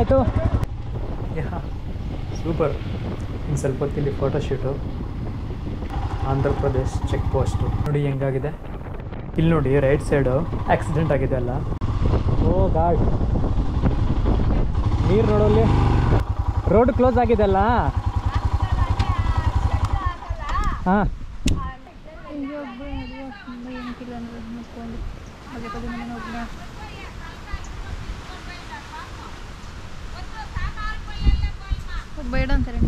ಏನಾಯಿತು? ಸೂಪರ್. ಇನ್ನು ಸ್ವಲ್ಪ ಹೊತ್ತಿಲ್ಲಿ photoshoot. Andhra Pradesh check post ನೋಡಿ ಹೆಂಗಾಗಿದೆ. ಇಲ್ಲಿ ನೋಡಿ ರೈಟ್ ಸೈಡು ಆಕ್ಸಿಡೆಂಟ್ ಆಗಿದೆ ಅಲ್ಲ. ಓ ಗಾಡ್, ನೀರು ನೋಡೋಲ್ಲಿ. ರೋಡ್ ಕ್ಲೋಸ್ ಆಗಿದೆ ಅಲ್ಲ. ಹಾಂ, ಬೇಡ ಅಂತಾರೆ.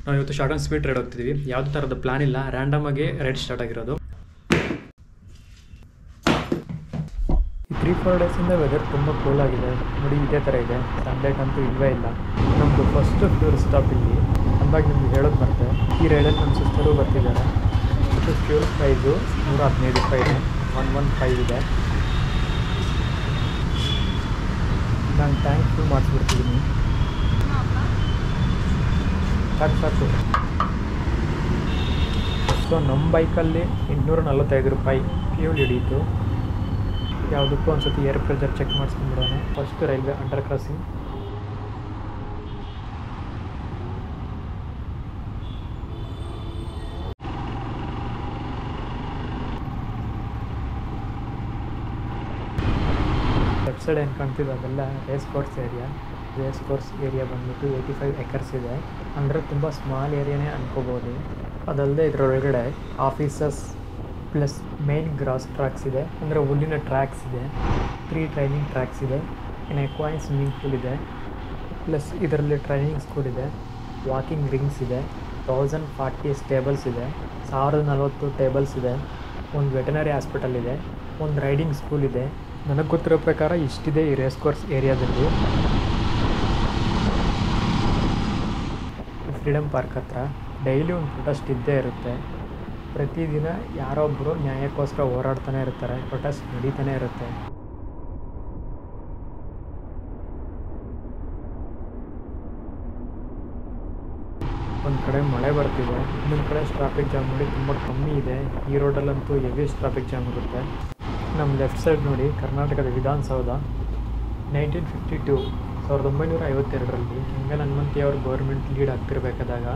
ನಾವು ಇವತ್ತು ಶಾರ್ಟ್ ಆ್ಯಂಡ್ ಸ್ವೀಟ್ ರೈಡ್ ಹೋಗ್ತಿದ್ದೀವಿ. ಯಾವುದೇ ಥರದ ಪ್ಲಾನ್ ಇಲ್ಲ, ರ್ಯಾಂಡಮ್ ಆಗಿ ರೈಡ್ ಸ್ಟಾರ್ಟ್ ಆಗಿರೋದು. ಈ 3-4 ಡೇಸಿಂದ ವೆದರ್ ತುಂಬ ಕೂಲ್ ಆಗಿದೆ ನೋಡಿ. ಇದೇ ಥರ ಇದೆ, ಸನ್ಲೈಟ್ ಅಂತೂ ಇಲ್ಲವೇ ಇಲ್ಲ. ನಮ್ಮದು ಫಸ್ಟ್ ಫ್ಯೂಲ್ ಸ್ಟಾಪ್ ಇಲ್ಲಿ ಅಂದಾಗ ನಿಮ್ಗೆ ಹೇಳೋದು ಬರುತ್ತೆ. ಈ ರೈಡಲ್ಲಿ ನಮ್ಮ ಸಿಸ್ಟರು ಬರ್ತಿದ್ದಾರೆ. ಫ್ಯೂಲ್ ಪ್ರೈಸು 115 ರೂಪಾಯಿ ಇದೆ, 115 ಇದೆ. ನಾನು ಟ್ಯಾಂಕ್ ಫುಲ್ ಮಾಡಿಸ್ಬಿಡ್ತಿದ್ದೀನಿ. ಸಾಕು. ಸೊ ನಮ್ಮ ಬೈಕಲ್ಲಿ 845 ರೂಪಾಯಿ ಫ್ಯೂಲ್ ಹಿಡೀತು. ಯಾವುದಕ್ಕೂ ಒಂದ್ಸತಿ ಏರ್ ಪ್ರೆಷರ್ ಚೆಕ್ ಮಾಡಿಸ್ಕೊಂಡ್ಬಿಡೋಣ. First railway under crossing. Left side ಏನು ಕಾಣ್ತಿದೆ ಅದೆಲ್ಲ ರೇಸ್ ಕೋರ್ಸ್ ಏರಿಯಾ ಬಂದ್ಬಿಟ್ಟು 85 ಎಕರ್ಸ್ ಇದೆ. ಅಂದರೆ ತುಂಬ ಸ್ಮಾಲ್ ಏರಿಯಾನೇ ಅನ್ಕೋಬೋದು. ಅದಲ್ಲದೆ ಇದರೊಳಗಡೆ offices plus main grass tracks ಇದೆ, ಅಂದರೆ ಹುಲ್ಲಿನ ಟ್ರ್ಯಾಕ್ಸ್ ಇದೆ. 3 ಟ್ರೈನಿಂಗ್ ಟ್ರ್ಯಾಕ್ಸ್ ಇದೆ. ಇನ್ನು ಎಕ್ವೈನ್ ಸ್ವಿಮ್ಮಿಂಗ್ ಪೂಲ್ ಇದೆ. ಪ್ಲಸ್ ಇದರಲ್ಲಿ ಟ್ರೈನಿಂಗ್ ಸ್ಕೂಲ್ ಇದೆ, ವಾಕಿಂಗ್ ರಿಂಗ್ಸ್ ಇದೆ, 1040 ಟೇಬಲ್ಸ್ ಇದೆ, 1040 ಟೇಬಲ್ಸ್ ಇದೆ, ಒಂದು ವೆಟನರಿ ಹಾಸ್ಪಿಟಲ್ ಇದೆ, ಒಂದು ರೈಡಿಂಗ್ ಸ್ಕೂಲ್ ಇದೆ. ನನಗೆ ಗೊತ್ತಿರೋ ಪ್ರಕಾರ ಇಷ್ಟಿದೆ ಈ ರೇಸ್ ಕೋರ್ಸ್ ಏರಿಯಾದಲ್ಲಿ. ಫ್ರೀಡಮ್ ಪಾರ್ಕ್ ಹತ್ರ ಡೈಲಿ ಒಂದು ಪ್ರೊಟೆಸ್ಟ್ ಇದ್ದೇ ಇರುತ್ತೆ. ಪ್ರತಿದಿನ ಯಾರೊಬ್ಬರು ನ್ಯಾಯಕ್ಕೋಸ್ಕರ ಹೋರಾಡ್ತಾನೆ ಇರ್ತಾರೆ, ಪ್ರೊಟೆಸ್ಟ್ ನಡೀತಾನೆ ಇರುತ್ತೆ. ಒಂದು ಕಡೆ ಮಳೆ ಬರ್ತಿದೆ, ಇನ್ನೊಂದು ಕಡೆ ಟ್ರಾಫಿಕ್ ಜಾಮ್ ನೋಡಿ ತುಂಬ ಕಮ್ಮಿ ಇದೆ. ಈ ರೋಡಲ್ಲಂತೂ ಹೆವಿ ಟ್ರಾಫಿಕ್ ಜಾಮ್ ಇರುತ್ತೆ. ನಮ್ಮ ಲೆಫ್ಟ್ ಸೈಡ್ ನೋಡಿ ಕರ್ನಾಟಕದ ವಿಧಾನಸೌಧ. 1952 ಕೆಂಗಲ್ ಹನುಮಂತಿ ಅವರು ಗೌರ್ಮೆಂಟ್ ಲೀಡ್ ಆಗ್ತಿರ್ಬೇಕಾದಾಗ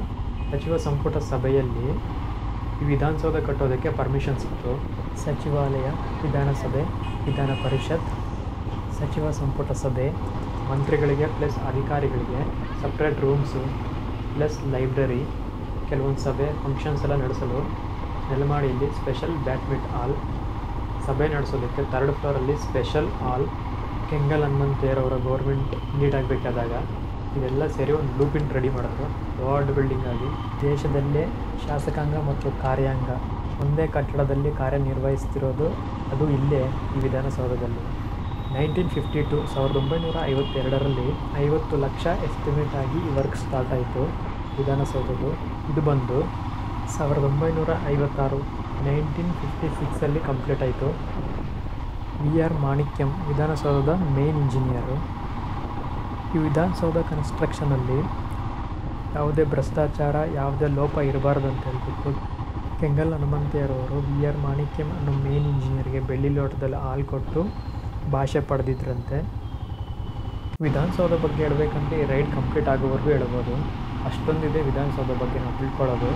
ಸಚಿವ ಸಂಪುಟ ಸಭೆಯಲ್ಲಿ ಈ ವಿಧಾನಸೌಧ ಕಟ್ಟೋದಕ್ಕೆ ಪರ್ಮಿಷನ್ ಸಿಕ್ತು. ಸಚಿವಾಲಯ, ವಿಧಾನಸಭೆ, ವಿಧಾನ ಪರಿಷತ್, ಸಚಿವ ಸಂಪುಟ ಸಭೆ, ಮಂತ್ರಿಗಳಿಗೆ ಪ್ಲಸ್ ಅಧಿಕಾರಿಗಳಿಗೆ ಸಪ್ರೇಟ್ ರೂಮ್ಸು ಪ್ಲಸ್ ಲೈಬ್ರರಿ, ಕೆಲವೊಂದು ಸಭೆ ಫಂಕ್ಷನ್ಸ್ ಎಲ್ಲ ನಡೆಸಲು ನೆಲಮಾಡಿಯಲ್ಲಿ ಸ್ಪೆಷಲ್ ಬ್ಯಾಡ್ಮಿಂಟನ್ ಹಾಲ್, ಸಭೆ ನಡೆಸೋದಕ್ಕೆ 3rd ಫ್ಲೋರಲ್ಲಿ ಸ್ಪೆಷಲ್ ಹಾಲ್. ಕೆಂಗಲ್ ಹನುಮಂತಿಯವರ ಗೌರ್ಮೆಂಟ್ ಲೀಡ್ ಆಗಬೇಕಾದಾಗ ಇದೆಲ್ಲ ಸೇರಿ ಒಂದು ಬ್ಲೂ ಪ್ರಿಂಟ್ ರೆಡಿ ಮಾಡಿದ್ರು. ದೊಡ್ಡ ಬಿಲ್ಡಿಂಗ್ ಆಗಿ ದೇಶದಲ್ಲೇ ಶಾಸಕಾಂಗ ಮತ್ತು ಕಾರ್ಯಾಂಗ ಒಂದೇ ಕಟ್ಟಡದಲ್ಲಿ ಕಾರ್ಯನಿರ್ವಹಿಸ್ತಿರೋದು ಅದು ಇಲ್ಲೇ ಈ ವಿಧಾನಸೌಧದಲ್ಲಿ. 1952 50 ಲಕ್ಷ ಎಸ್ಟಿಮೇಟ್ ಆಗಿ ಈ ವರ್ಕ್ ಸ್ಟಾರ್ಟ್ ಆಯಿತು ವಿಧಾನಸೌಧದ್ದು. ಇದು ಬಂದು 1956 1956 ಕಂಪ್ಲೀಟ್ ಆಯಿತು. VR ಮಾಣಿಕ್ಯಂ ವಿಧಾನಸೌಧದ ಮೇನ್ ಇಂಜಿನಿಯರು. ಈ ವಿಧಾನಸೌಧ ಕನ್ಸ್ಟ್ರಕ್ಷನಲ್ಲಿ ಯಾವುದೇ ಭ್ರಷ್ಟಾಚಾರ, ಯಾವುದೇ ಲೋಪ ಇರಬಾರ್ದು ಅಂತ ಹೇಳ್ಬಿಟ್ಟು ಕೆಂಗಲ್ ಹನುಮಂತಿಯರವರು VR ಮಾಣಿಕ್ಯಂ ಅನ್ನೋ ಮೇನ್ ಇಂಜಿನಿಯರ್ಗೆ ಬೆಳ್ಳಿ ಲೋಟದಲ್ಲಿ ಹಾಲು ಕೊಟ್ಟು ಭಾಷೆ ಪಡೆದಿದ್ರಂತೆ. ವಿಧಾನಸೌಧ ಬಗ್ಗೆ ಹೇಳಬೇಕಂದ್ರೆ ಈ ರೈಡ್ ಕಂಪ್ಲೀಟ್ ಆಗೋವರೆಗೂ ಹೇಳ್ಬೋದು. ಅಷ್ಟೊಂದಿದೆ ವಿಧಾನಸೌಧ ಬಗ್ಗೆ ನಾವು ತಿಳ್ಕೊಳ್ಳೋದು.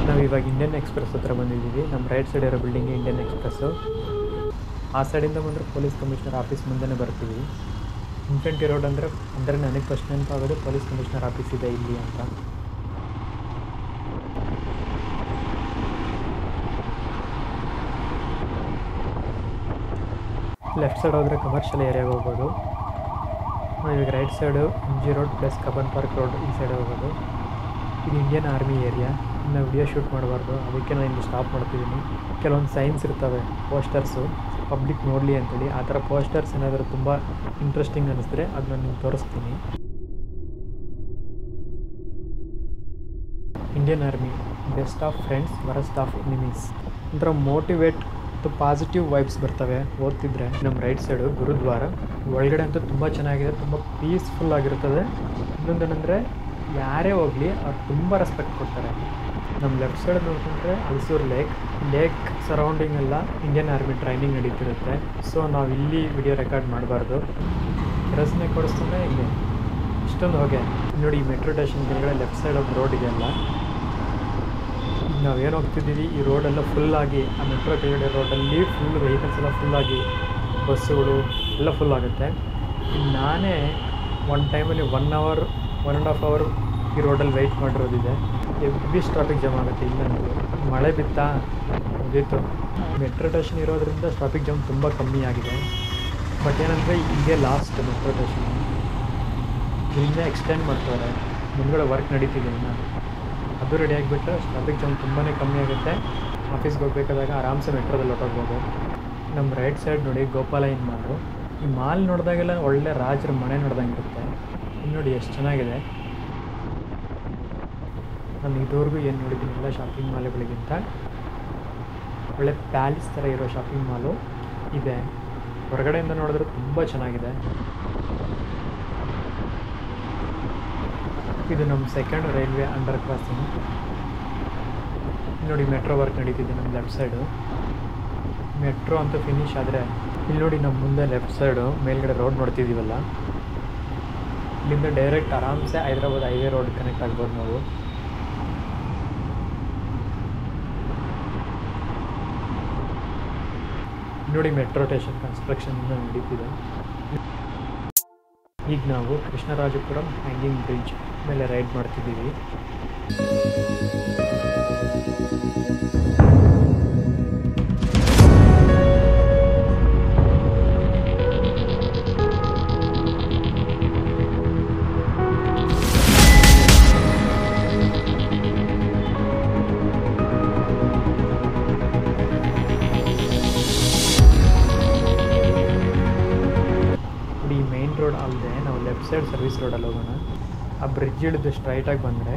ನಾವು ಇವಾಗ ಇಂಡಿಯನ್ ಎಕ್ಸ್ಪ್ರೆಸ್ ಹತ್ರ ಬಂದಿದ್ದೀವಿ. ನಮ್ಮ ರೈಟ್ ಸೈಡ್ ಇರೋ ಬಿಲ್ಡಿಂಗ್ ಇಂಡಿಯನ್ ಎಕ್ಸ್ಪ್ರೆಸ್ಸು. ಆ ಸೈಡಿಂದ ಬಂದರೆ ಪೊಲೀಸ್ ಕಮಿಷನರ್ ಆಫೀಸ್ ಮುಂದೆನೇ ಬರ್ತೀವಿ. ಇನ್ಫೆಂಟ್ರಿ ರೋಡ್ ಅಂದರೆ ನನಗೆ ಫಸ್ಟ್ ನೆನಪಾಗೋದು ಪೊಲೀಸ್ ಕಮಿಷನರ್ ಆಫೀಸ್ ಇದೆ ಇಲ್ಲಿ ಅಂತ. ಲೆಫ್ಟ್ ಸೈಡ್ ಹೋದರೆ ಕಮರ್ಷಿಯಲ್ ಏರಿಯಾಗೆ ಹೋಗ್ಬೋದು. ಇವಾಗ right side MG road plus Cubbon park road ಈ ಸೈಡ್ ಹೋಗೋದು. ಇದು ಇಂಡಿಯನ್ ಆರ್ಮಿ ಏರಿಯಾ. ನಾವು ವಿಡಿಯೋ ಶೂಟ್ ಮಾಡಬಾರ್ದು, ಅದಕ್ಕೆ ನಾನು ಇಲ್ಲಿ ಸ್ಟಾಪ್ ಮಾಡ್ತಿದ್ದೀನಿ. ಕೆಲವೊಂದು ಸೈನ್ಸ್ ಇರ್ತವೆ, ಪೋಸ್ಟರ್ಸು, ಪಬ್ಲಿಕ್ ನೋಡಲಿ ಅಂತೇಳಿ. ಆ ಥರ ಪೋಸ್ಟರ್ಸ್ ಏನಾದರೂ ತುಂಬ ಇಂಟ್ರೆಸ್ಟಿಂಗ್ ಅನ್ನಿಸಿದ್ರೆ ಅದು ನಾನು ನಿಮ್ಗೆ ತೋರಿಸ್ತೀನಿ. Indian army best of friends, worst of enemies. ಒಂಥರ ಮೋಟಿವೇಟ್ ಮತ್ತು ಪಾಸಿಟಿವ್ ವೈಬ್ಸ್ ಬರ್ತವೆ ಓದ್ತಿದ್ರೆ. ನಮ್ಮ ರೈಟ್ ಸೈಡು ಗುರುದ್ವಾರ. ಒಳಗಡೆ ಅಂತೂ ತುಂಬ ಚೆನ್ನಾಗಿದೆ, ತುಂಬ ಪೀಸ್ಫುಲ್ ಆಗಿರುತ್ತದೆ. ಇನ್ನೊಂದೇನೆಂದರೆ ಯಾರೇ ಹೋಗಲಿ ಅವ್ರು ತುಂಬ ರೆಸ್ಪೆಕ್ಟ್ ಕೊಡ್ತಾರೆ. ನಮ್ಮ ಲೆಫ್ಟ್ ಸೈಡ್ ನೋಡ್ಕೊಂಡ್ರೆ ಹಲಸೂರು ಲೇಕ್ ಸರೌಂಡಿಂಗ್ ಎಲ್ಲ ಇಂಡಿಯನ್ ಆರ್ಮಿ ಟ್ರೈನಿಂಗ್ ನಡೀತಿರುತ್ತೆ. ಸೊ ನಾವು ಇಲ್ಲಿ ವಿಡಿಯೋ ರೆಕಾರ್ಡ್ ಮಾಡಬಾರ್ದು. ರಸ್ನೆ ಕೊಡಿಸ್ತಾನೆ ಇಲ್ಲಿ ಇಷ್ಟೊಂದು ಹೊಗೆ. ನೋಡಿ, ಈ ಮೆಟ್ರೋ ಸ್ಟೇಷನ್ ಕೆಳಗಡೆ ಲೆಫ್ಟ್ ಸೈಡ್ ಒಂದು ರೋಡ್ ಇದೆಯಲ್ಲ, ನಾವೇನು ಹೋಗ್ತಿದ್ದೀವಿ ಈ ರೋಡೆಲ್ಲ ಫುಲ್ಲಾಗಿ, ಆ ಮೆಟ್ರೋ ಕೆಳಗಡೆ ರೋಡಲ್ಲಿ ಫುಲ್ ವೆಹಿಕಲ್ಸ್ ಎಲ್ಲ ಫುಲ್ಲಾಗಿ, ಬಸ್ಸುಗಳು ಎಲ್ಲ ಫುಲ್ ಆಗುತ್ತೆ. ಇನ್ನು ನಾನೇ ಒಂದು ಟೈಮಲ್ಲಿ 1 hour 1.5 hour ಈ ರೋಡಲ್ಲಿ ವೆಯ್ಟ್ ಮಾಡಿರೋದಿದೆ. ಹೆವಿ ಟ್ರಾಫಿಕ್ ಜಾಮ್ ಆಗುತ್ತೆ. ಇಲ್ಲಂತೂ ಮಳೆ ಬಿತ್ತಾ ಮುಗೀತು. ಮೆಟ್ರೋ ಸ್ಟೇಷನ್ ಇರೋದ್ರಿಂದ ಟ್ರಾಫಿಕ್ ಜಾಮ್ ತುಂಬ ಕಮ್ಮಿ ಆಗಿದೆ. ಬಟ್ ಏನಂದರೆ ಇದೇ ಲಾಸ್ಟ್ ಮೆಟ್ರೋ ಸ್ಟೇಷನ್, ಇಲ್ಲಿಂದ ಎಕ್ಸ್ಟೆಂಡ್ ಮಾಡ್ತಾರೆ. ಮುಂದ್ಗಡೆ ವರ್ಕ್ ನಡೀತಿದೆ ಇನ್ನು, ಅದು ರೆಡಿ ಆಗಿಬಿಟ್ರೆ ಟ್ರಾಫಿಕ್ ಜಾಮ್ ತುಂಬಾ ಕಮ್ಮಿ ಆಗುತ್ತೆ. ಆಫೀಸ್ಗೆ ಹೋಗ್ಬೇಕಾದಾಗ ಆರಾಮ್ಸೆ ಮೆಟ್ರೋದಲ್ಲಿ ಹೊರಟೋಗ್ಬೋದು. ನಮ್ಮ ರೈಟ್ ಸೈಡ್ ನೋಡಿ ಗೋಪಾಲಯ್ಯನ ಮಾಲು. ಈ ಮಾಲ್ ನೋಡಿದಾಗೆಲ್ಲ ಒಳ್ಳೆ ರಾಜರ ಮನೆ ನೋಡ್ದಂಗೆ ಇರುತ್ತೆ. ಇಲ್ಲಿ ನೋಡಿ ಎಷ್ಟು ಚೆನ್ನಾಗಿದೆ. ನಾನು ಇದುವರೆಗೂ ಏನು ನೋಡಿದ್ದೀನಿ ಎಲ್ಲ ಶಾಪಿಂಗ್ ಮಾಲ್ಗಳಿಗಿಂತ ಒಳ್ಳೆ ಪ್ಯಾಲೇಸ್ ಥರ ಇರೋ ಶಾಪಿಂಗ್ ಮಾಲು ಇದೆ. ಹೊರಗಡೆಯಿಂದ ನೋಡಿದ್ರೆ ತುಂಬ ಚೆನ್ನಾಗಿದೆ. ಇದು ನಮ್ಮ ಸೆಕೆಂಡ್ ರೈಲ್ವೆ ಅಂಡರ್ ಕ್ರಾಸಿಂಗ್. ನೋಡಿ ಮೆಟ್ರೋ ವರ್ಕ್ ನಡೀತಿದೆ ನಮ್ಮ ಲೆಫ್ಟ್ ಸೈಡು. ಮೆಟ್ರೋ ಅಂತೂ ಫಿನಿಶ್ ಆದರೆ ಇಲ್ಲಿ ನೋಡಿ ನಮ್ಮ ಮುಂದೆ ಲೆಫ್ಟ್ ಸೈಡು ಮೇಲ್ಗಡೆ ರೋಡ್ ನೋಡ್ತಿದ್ದೀವಲ್ಲ, ಇಲ್ಲಿಂದ ಡೈರೆಕ್ಟ್ ಆರಾಮ್ಸೆ ಹೈದ್ರಾಬಾದ್ ಹೈವೇ ರೋಡ್ ಕನೆಕ್ಟ್ ಆಗ್ಬೋದು ನಾವು. ನೋಡಿ ಮೆಟ್ರೋ ಸ್ಟೇಷನ್ ಕನ್ಸ್ಟ್ರಕ್ಷನ್ ನಡೀತಿದೆ. ಈಗ ನಾವು ಕೃಷ್ಣರಾಜಪುರಂ ಹ್ಯಾಂಗಿಂಗ್ ಬ್ರಿಡ್ಜ್ ಮೇಲೆ ರೈಡ್ ಮಾಡ್ತಿದ್ದೀವಿ. ರೋಡ್ ಅಲ್ಲದೆ ನಾವು ಲೆಫ್ಟ್ ಸೈಡ್ ಸರ್ವಿಸ್ ರೋಡಲ್ಲಿ ಹೋಗೋಣ. ಆ ಬ್ರಿಡ್ಜ್ ಹಿಡಿದು ಸ್ಟ್ರೈಟಾಗಿ ಬಂದರೆ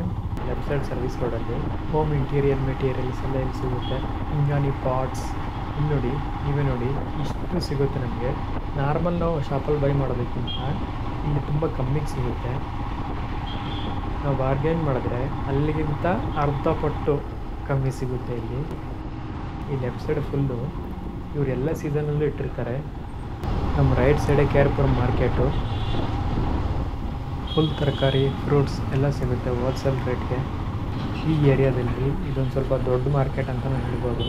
ಲೆಫ್ಟ್ ಸೈಡ್ ಸರ್ವಿಸ್ ರೋಡಲ್ಲಿ ಹೋಮ್ ಇಂಟೀರಿಯರ್ ಮೆಟೀರಿಯಲ್ಸ್ ಎಲ್ಲ ಇಲ್ಲಿ ಸಿಗುತ್ತೆ. ಇಂಗಾನಿ ಪಾಟ್ಸ್ ಇಲ್ಲಿ ನೋಡಿ, ನೀವೇ ನೋಡಿ, ಇಷ್ಟು ಸಿಗುತ್ತೆ ನಮಗೆ. ನಾರ್ಮಲ್ ನಾವು ಶಾಪಲ್ಲಿ ಬೈ ಮಾಡೋದಕ್ಕಿಂತ ಇಲ್ಲಿ ತುಂಬ ಕಮ್ಮಿಗೆ ಸಿಗುತ್ತೆ. ನಾವು ಬಾರ್ಗೇನ್ ಮಾಡಿದ್ರೆ ಅಲ್ಲಿಗಿಂತ ಅರ್ಧ ಪಟ್ಟು ಕಮ್ಮಿ ಸಿಗುತ್ತೆ ಇಲ್ಲಿ. ಈ ಲೆಫ್ಟ್ ಸೈಡ್ ಫುಲ್ಲು ಇವರೆಲ್ಲ ಸೀಸನಲ್ಲೂ ಇಟ್ಟಿರ್ತಾರೆ. ನಮ್ಮ ರೈಟ್ ಸೈಡೇ ಕೇರ್ಪುರಂ ಮಾರ್ಕೆಟು, ಫುಲ್ ತರಕಾರಿ ಫ್ರೂಟ್ಸ್ ಎಲ್ಲ ಸಿಗುತ್ತೆ ಹೋಲ್ಸೇಲ್ ರೇಟ್ಗೆ. ಈ ಏರಿಯಾದಲ್ಲಿ ಇದೊಂದು ಸ್ವಲ್ಪ ದೊಡ್ಡ ಮಾರ್ಕೆಟ್ ಅಂತ ನಾನು ಹೇಳ್ಬೋದು.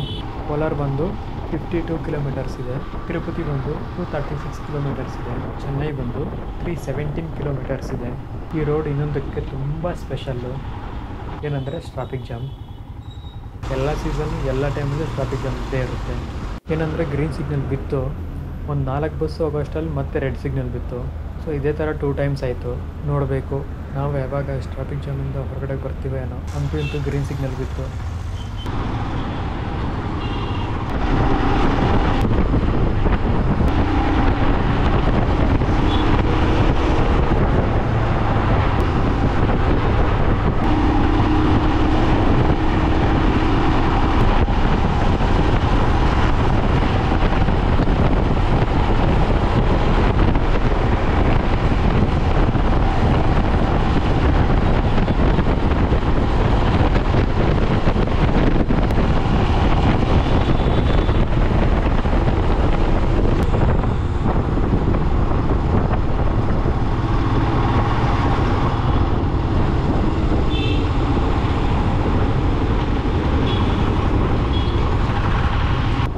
ಕೋಲಾರ ಬಂದು 52 ಕಿಲೋಮೀಟರ್ಸ್ ಇದೆ, ತಿರುಪತಿ ಬಂದು 236 ಕಿಲೋಮೀಟರ್ಸ್ ಇದೆ, ಚೆನ್ನೈ ಬಂದು 317 ಕಿಲೋಮೀಟರ್ಸ್ ಇದೆ. ಈ ರೋಡ್ ಇನ್ನೊಂದಕ್ಕೆ ತುಂಬ ಸ್ಪೆಷಲ್ಲು ಏನಂದರೆ ಟ್ರಾಫಿಕ್ ಜಾಮ್. ಎಲ್ಲ ಸೀಸನ್ ಎಲ್ಲ ಟೈಮಲ್ಲೂ ಟ್ರಾಫಿಕ್ ಜಾಮ್ ಇದ್ದೇ ಇರುತ್ತೆ. ಏನಂದರೆ ಗ್ರೀನ್ ಸಿಗ್ನಲ್ ಬಿತ್ತು, ಒಂದು 4 ಬಸ್ಸು ಹೋಗೋಷ್ಟರಲ್ಲಿ ಮತ್ತೆ ರೆಡ್ ಸಿಗ್ನಲ್ ಬಿತ್ತು. ಸೊ ಇದೇ ಥರ 2 times ಆಯಿತು. ನೋಡಬೇಕು ನಾವು ಯಾವಾಗ ಟ್ರಾಫಿಕ್ ಜಾಮಿಂದ ಹೊರಗಡೆ ಬರ್ತೀವಿ ಏನೋ, ಅಂತೂ ಇಂತೂ ಗ್ರೀನ್ ಸಿಗ್ನಲ್ ಬಿತ್ತು.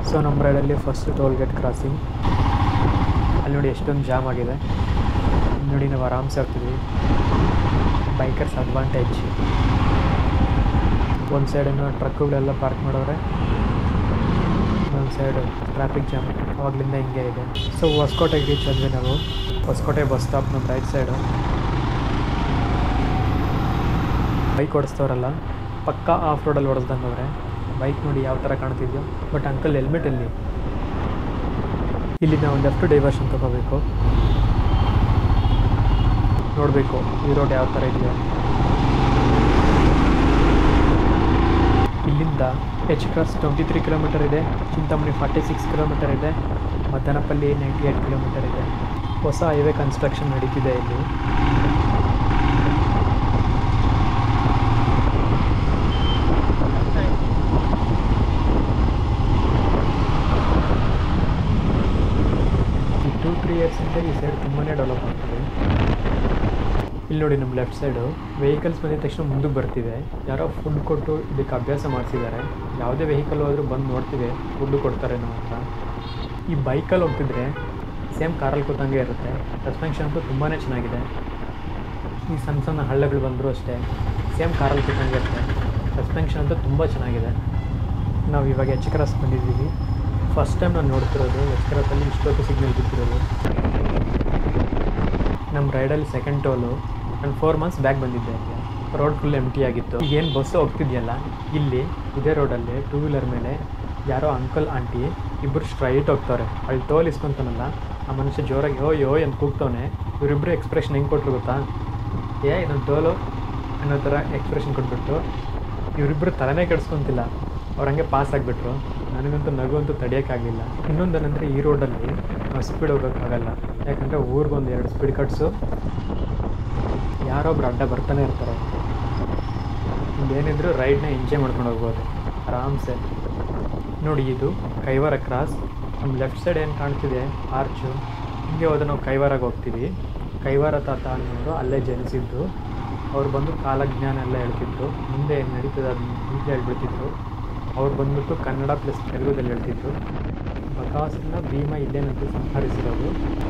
ಸೊ ನಮ್ಮ ರೈಡಲ್ಲಿ ಫಸ್ಟ್ ಟೋಲ್ ಗೇಟ್ ಕ್ರಾಸಿಂಗ್. ಅಲ್ಲಿ ನೋಡಿ ಎಷ್ಟೊಂದು ಜಾಮ್ ಆಗಿದೆ. ನೋಡಿ ನಾವು ಆರಾಮ್ಸೆ ಹೋಗ್ತಿದ್ವಿ. Bikers advantage. ಒಂದು ಸೈಡನ್ನು ಟ್ರಕ್ಕುಗಳೆಲ್ಲ ಪಾರ್ಕ್ ಮಾಡೋರೆ, ಒಂದು ಸೈಡು ಟ್ರಾಫಿಕ್ ಜಾಮ್ ಆವಾಗಲಿಂದ ಹಿಂಗೆ ಇದೆ. ಸೊ ಹೊಸಕೋಟೆಗೆ ರೀಚ್ ಆದ್ವಿ ನಾವು. ಹೊಸಕೋಟೆ ಬಸ್ ಸ್ಟಾಪ್ ನಮ್ಮ ರೈಟ್ ಸೈಡು. ಬೈಕ್ ಓಡಿಸ್ತವ್ರಲ್ಲ ಪಕ್ಕ ಆಫ್ ರೋಡಲ್ಲಿ ಓಡಿಸ್ದಂಗೆ ಅವರೇ. ಬೈಕ್ ನೋಡಿ ಯಾವ ಥರ ಕಾಣ್ತಿದ್ಯೋ. ಬಟ್ ಅಂಕಲ್ ಹೆಲ್ಮೆಟ್ ಎಲ್ಲಿ? ಇಲ್ಲಿ ನಾವು ಲೆಫ್ಟ್ ಡೈವರ್ಷನ್ ತಗೋಬೇಕು. ನೋಡಬೇಕು ಈ ರೋಡ್ ಯಾವ ಥರ ಇದೆಯೋ. ಇಲ್ಲಿಂದ ಎಚ್ ಕ್ರಾಸ್ 23 ಕಿಲೋಮೀಟರ್ ಇದೆ, ಚಿಂತಾಮಣಿ 46 ಕಿಲೋಮೀಟರ್ ಇದೆ, ಮದನಪಲ್ಲಿ 98 ಕಿಲೋಮೀಟರ್ ಇದೆ. ಹೊಸ ಹೈವೇ ಕನ್ಸ್ಟ್ರಕ್ಷನ್ ನಡೀತಿದೆ ಇಲ್ಲಿ. 2-3 ಇಯರ್ಸಿಂದ ಈ ಸೈಡ್ ತುಂಬಾ ಡೆವಲಪ್ ಆಗ್ತಿದೆ. ಇಲ್ಲಿ ನೋಡಿ ನಮ್ಮ ಲೆಫ್ಟ್ ಸೈಡು ವೆಹಿಕಲ್ಸ್ ಬಂದಿದ ತಕ್ಷಣ ಮುಂದಕ್ಕೆ ಬರ್ತಿದೆ. ಯಾರೋ ಫುಡ್ ಕೊಟ್ಟು ಇದಕ್ಕೆ ಅಭ್ಯಾಸ ಮಾಡಿಸಿದ್ದಾರೆ. ಯಾವುದೇ ವೆಹಿಕಲ್ ಹೋದರೂ ಬಂದು ನೋಡ್ತಿದೆ ಫುಡ್ಡು ಕೊಡ್ತಾರೇನೋ ಅಂತ. ಈ ಬೈಕಲ್ಲಿ ಹೋಗ್ತಿದ್ರೆ ಸೇಮ್ ಕಾರಲ್ಲಿ ಕೂತಂಗೆ ಇರುತ್ತೆ. ಸಸ್ಪೆನ್ಷನ್ ಅಂತೂ ತುಂಬಾ ಚೆನ್ನಾಗಿದೆ. ಈ ಸಣ್ಣ ಸಣ್ಣ ಹಳ್ಳಗಳು ಬಂದರೂ ಅಷ್ಟೇ ಸೇಮ್ ಕಾರಲ್ಲಿ ಕೂತಂಗೆ ಇರುತ್ತೆ. ಸಸ್ಪೆನ್ಷನ್ ಅಂತೂ ತುಂಬ ಚೆನ್ನಾಗಿದೆ. ನಾವು ಇವಾಗ ಎಚ್ ಕ್ರಾಸ್ ಬಂದಿದ್ದೀವಿ. ಫಸ್ಟ್ ಟೈಮ್ ನಾನು ನೋಡ್ತಿರೋದು ಎಚ್ ಕ್ರಾಸಲ್ಲಿ ಇಷ್ಟೊತ್ತು ಸಿಗ್ನಲ್ ಬಿಟ್ಟಿರೋದು. ನಮ್ಮ ರೈಡಲ್ಲಿ ಸೆಕೆಂಡ್ ಟೋಲು. ನಾನು 4 ಮಂತ್ಸ್ ಬ್ಯಾಕ್ ಬಂದಿದ್ದೆ. ಅಲ್ಲಿ ರೋಡ್ ಫುಲ್ ಎಂಟಿ ಆಗಿತ್ತು. ಈಗೇನು ಬಸ್ಸು ಹೋಗ್ತಿದೆಯಲ್ಲ, ಇಲ್ಲಿ ಇದೇ ರೋಡಲ್ಲಿ 2 ವೀಲರ್ ಮೇಲೆ ಯಾರೋ ಅಂಕಲ್ ಆಂಟಿ ಇಬ್ಬರು ಸ್ಟ್ರೈಟ್ ಹೋಗ್ತಾರೆ. ಅಲ್ಲಿ ಟೋಲ್ ಇಸ್ಕೊತಾನಲ್ಲ, ಆ ಮನುಷ್ಯ ಜೋರಾಗಿ ಯೋ ಅಂತ ಕೂಗ್ತವನೆ. ಇವರಿಬ್ಬರು ಎಕ್ಸ್ಪ್ರೆಷನ್ ಹೆಂಗೆ ಕೊಟ್ಟರು ಗೊತ್ತಾ? ಇದೊಂದು ಟೋಲು ಅನ್ನೋ ಥರ ಎಕ್ಸ್ಪ್ರೆಷನ್ ಕೊಟ್ಬಿಟ್ಟು ಇವರಿಬ್ಬರು ತಲೆನೇ ಕೆಡಿಸ್ಕೊತಿಲ್ಲ. ಅವ್ರು ಹಂಗೆ ಪಾಸ್ ಆಗಿಬಿಟ್ರು. ನನಗಂತೂ ನಗು ಅಂತೂ ತಡೆಯೋಕ್ಕಾಗಲಿಲ್ಲ. ಇನ್ನೊಂದೇನೆಂದರೆ ಈ ರೋಡಲ್ಲಿ ನಾವು ಸ್ಪೀಡ್ ಹೋಗೋಕ್ಕಾಗಲ್ಲ. ಯಾಕಂದರೆ ಊರಿಗೊಂದು 2 ಸ್ಪೀಡ್ ಕಟ್ಸು ಯಾರೊಬ್ರು ಅಡ್ಡ ಬರ್ತಾನೆ ಇರ್ತಾರೆ. ಏನಿದ್ರು ರೈಡ್ನ ಎಂಜಾಯ್ ಮಾಡ್ಕೊಂಡು ಹೋಗ್ಬೋದು ಆರಾಮ್ಸೆ. ನೋಡಿ, ಇದು ಕೈವಾರ ಕ್ರಾಸ್. ನಮ್ಮ ಲೆಫ್ಟ್ ಸೈಡ್ ಏನು ಕಾಣ್ತಿದೆ ಆರ್ಚು, ಹಿಂಗೆ ಹೋದ್ರೆ ನಾವು ಕೈವಾರಾಗೆ ಹೋಗ್ತೀವಿ. ಕೈವಾರ ತಾತ ಅನ್ನೋರು ಅಲ್ಲೇ ಜನಿಸಿದ್ದು. ಅವ್ರು ಬಂದು ಕಾಲಜ್ಞಾನ ಎಲ್ಲ ಹೇಳ್ತಿದ್ರು. ಮುಂದೆ ಏನು ನಡೀತದೆ ಅದನ್ನ ಈಗಲೇ ಹೇಳ್ಬಿಡ್ತಿದ್ರು. ಅವ್ರು ಬಂದ್ಬಿಟ್ಟು ಕನ್ನಡ ಪ್ಲಸ್ ತೆಲುಗುದಲ್ಲಿ ಹೇಳ್ತಿದ್ರು. ಬಕಾಸುರನ ಭೀಮ ಇಲ್ಲೇನಂತೂ ಸಂಹರಿಸಿರೋದು.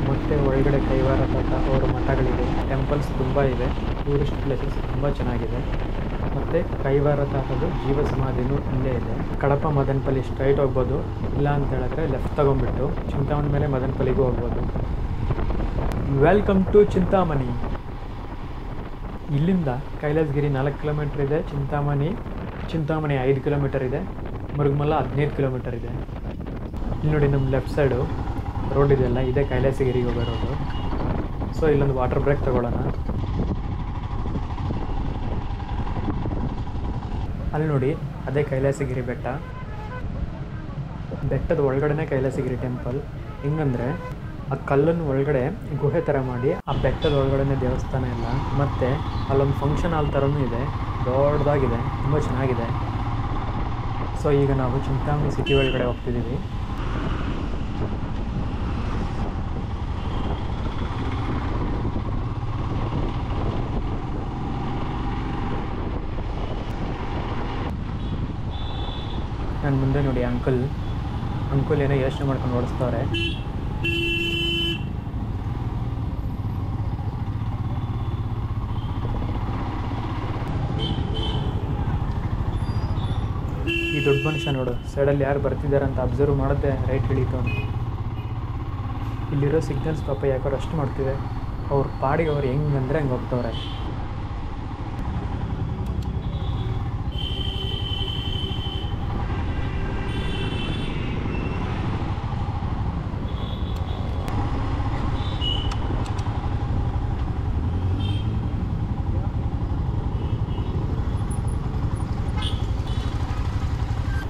ಮತ್ತು ಒಳಗಡೆ ಕೈವಾರ ತಾತ ಅವರ ಮಠಗಳಿದೆ, ಟೆಂಪಲ್ಸ್ ತುಂಬ ಇದೆ, ಟೂರಿಸ್ಟ್ ಪ್ಲೇಸಸ್ ತುಂಬ ಚೆನ್ನಾಗಿದೆ. ಮತ್ತು ಕೈವಾರ ತಾತದು ಜೀವ ಸಮಾಧಿನೂ ಇಲ್ಲೇ ಇದೆ. ಕಡಪ ಮದನಪಲ್ಲಿ ಸ್ಟ್ರೈಟ್ ಹೋಗ್ಬೋದು. ಇಲ್ಲ ಅಂತ ಹೇಳಿದ್ರೆ ಲೆಫ್ಟ್ ತೊಗೊಂಡ್ಬಿಟ್ಟು ಚಿಂತಾಮಣಿ ಮೇಲೆ ಮದನಪಲ್ಲಿಗೂ ಹೋಗ್ಬೋದು. Welcome to Chintamani. ಇಲ್ಲಿಂದ ಕೈಲಾಸಗಿರಿ 4 ಕಿಲೋಮೀಟ್ರ್ ಇದೆ. ಚಿಂತಾಮಣಿ 5 ಕಿಲೋಮೀಟರ್ ಇದೆ. ಮುರುಗಮಲ್ಲ 15 ಕಿಲೋಮೀಟರ್ ಇದೆ. ಇಲ್ಲಿ ನೋಡಿ, ನಮ್ಮ ಲೆಫ್ಟ್ ಸೈಡು ರೋಡ್ ಇದೆಯಲ್ಲ, ಇದೇ ಕೈಲಾಸಗಿರಿಗೆ ಹೋಗೋ ರೋಡು. ಸೊ ಇಲ್ಲೊಂದು ವಾಟರ್ ಬ್ರೇಕ್ ತಗೊಳ್ಳೋಣ. ಅಲ್ಲಿ ನೋಡಿ, ಅದೇ ಕೈಲಾಸಗಿರಿ ಬೆಟ್ಟ. ಬೆಟ್ಟದ ಒಳಗಡೆನೇ ಕೈಲಾಸಗಿರಿ ಟೆಂಪಲ್. ಹೆಂಗಂದರೆ ಆ ಕಲ್ಲನ್ನು ಒಳಗಡೆ ಗುಹೆ ಥರ ಮಾಡಿ ಆ ಬೆಟ್ಟದ ಒಳಗಡೆನೇ ದೇವಸ್ಥಾನ ಎಲ್ಲ. ಮತ್ತು ಅಲ್ಲೊಂದು ಫಂಕ್ಷನ್ ಹಾಲ್ ಥರನೂ ಇದೆ, ದೊಡ್ಡದಾಗಿದೆ, ತುಂಬ ಚೆನ್ನಾಗಿದೆ. ಸೊ ಈಗ ನಾವು ಚಿಂತಾಮಣಿ ಸಿಟಿ ಒಳಗಡೆ ಹೋಗ್ತಿದ್ದೀವಿ. ನನ್ನ ಮುಂದೆ ನೋಡಿ ಅಂಕಲ್ ಏನೋ ಯೋಚನೆ ಮಾಡ್ಕೊಂಡು ಓಡಿಸ್ತವ್ರೆ. ಈ ದೊಡ್ಡ ಮನುಷ್ಯ ನೋಡು, ಸೈಡಲ್ಲಿ ಯಾರು ಬರ್ತಿದ್ದಾರೆ ಅಂತ ಅಬ್ಸರ್ವ್ ಮಾಡುತ್ತೆ, ರೈಟ್ ಹಿಡಿತು ಅಂತ. ಇಲ್ಲಿರೋ ಸಿಗ್ನಲ್ಸ್ ಪಾಪ ಯಾಕೋ ಅಷ್ಟು ಮಾಡ್ತಿದೆ. ಅವ್ರ ಪಾಡಿಗೆ ಅವ್ರು ಹೆಂಗಂದರೆ ಹಂಗೆ ಹೋಗ್ತವ್ರೆ.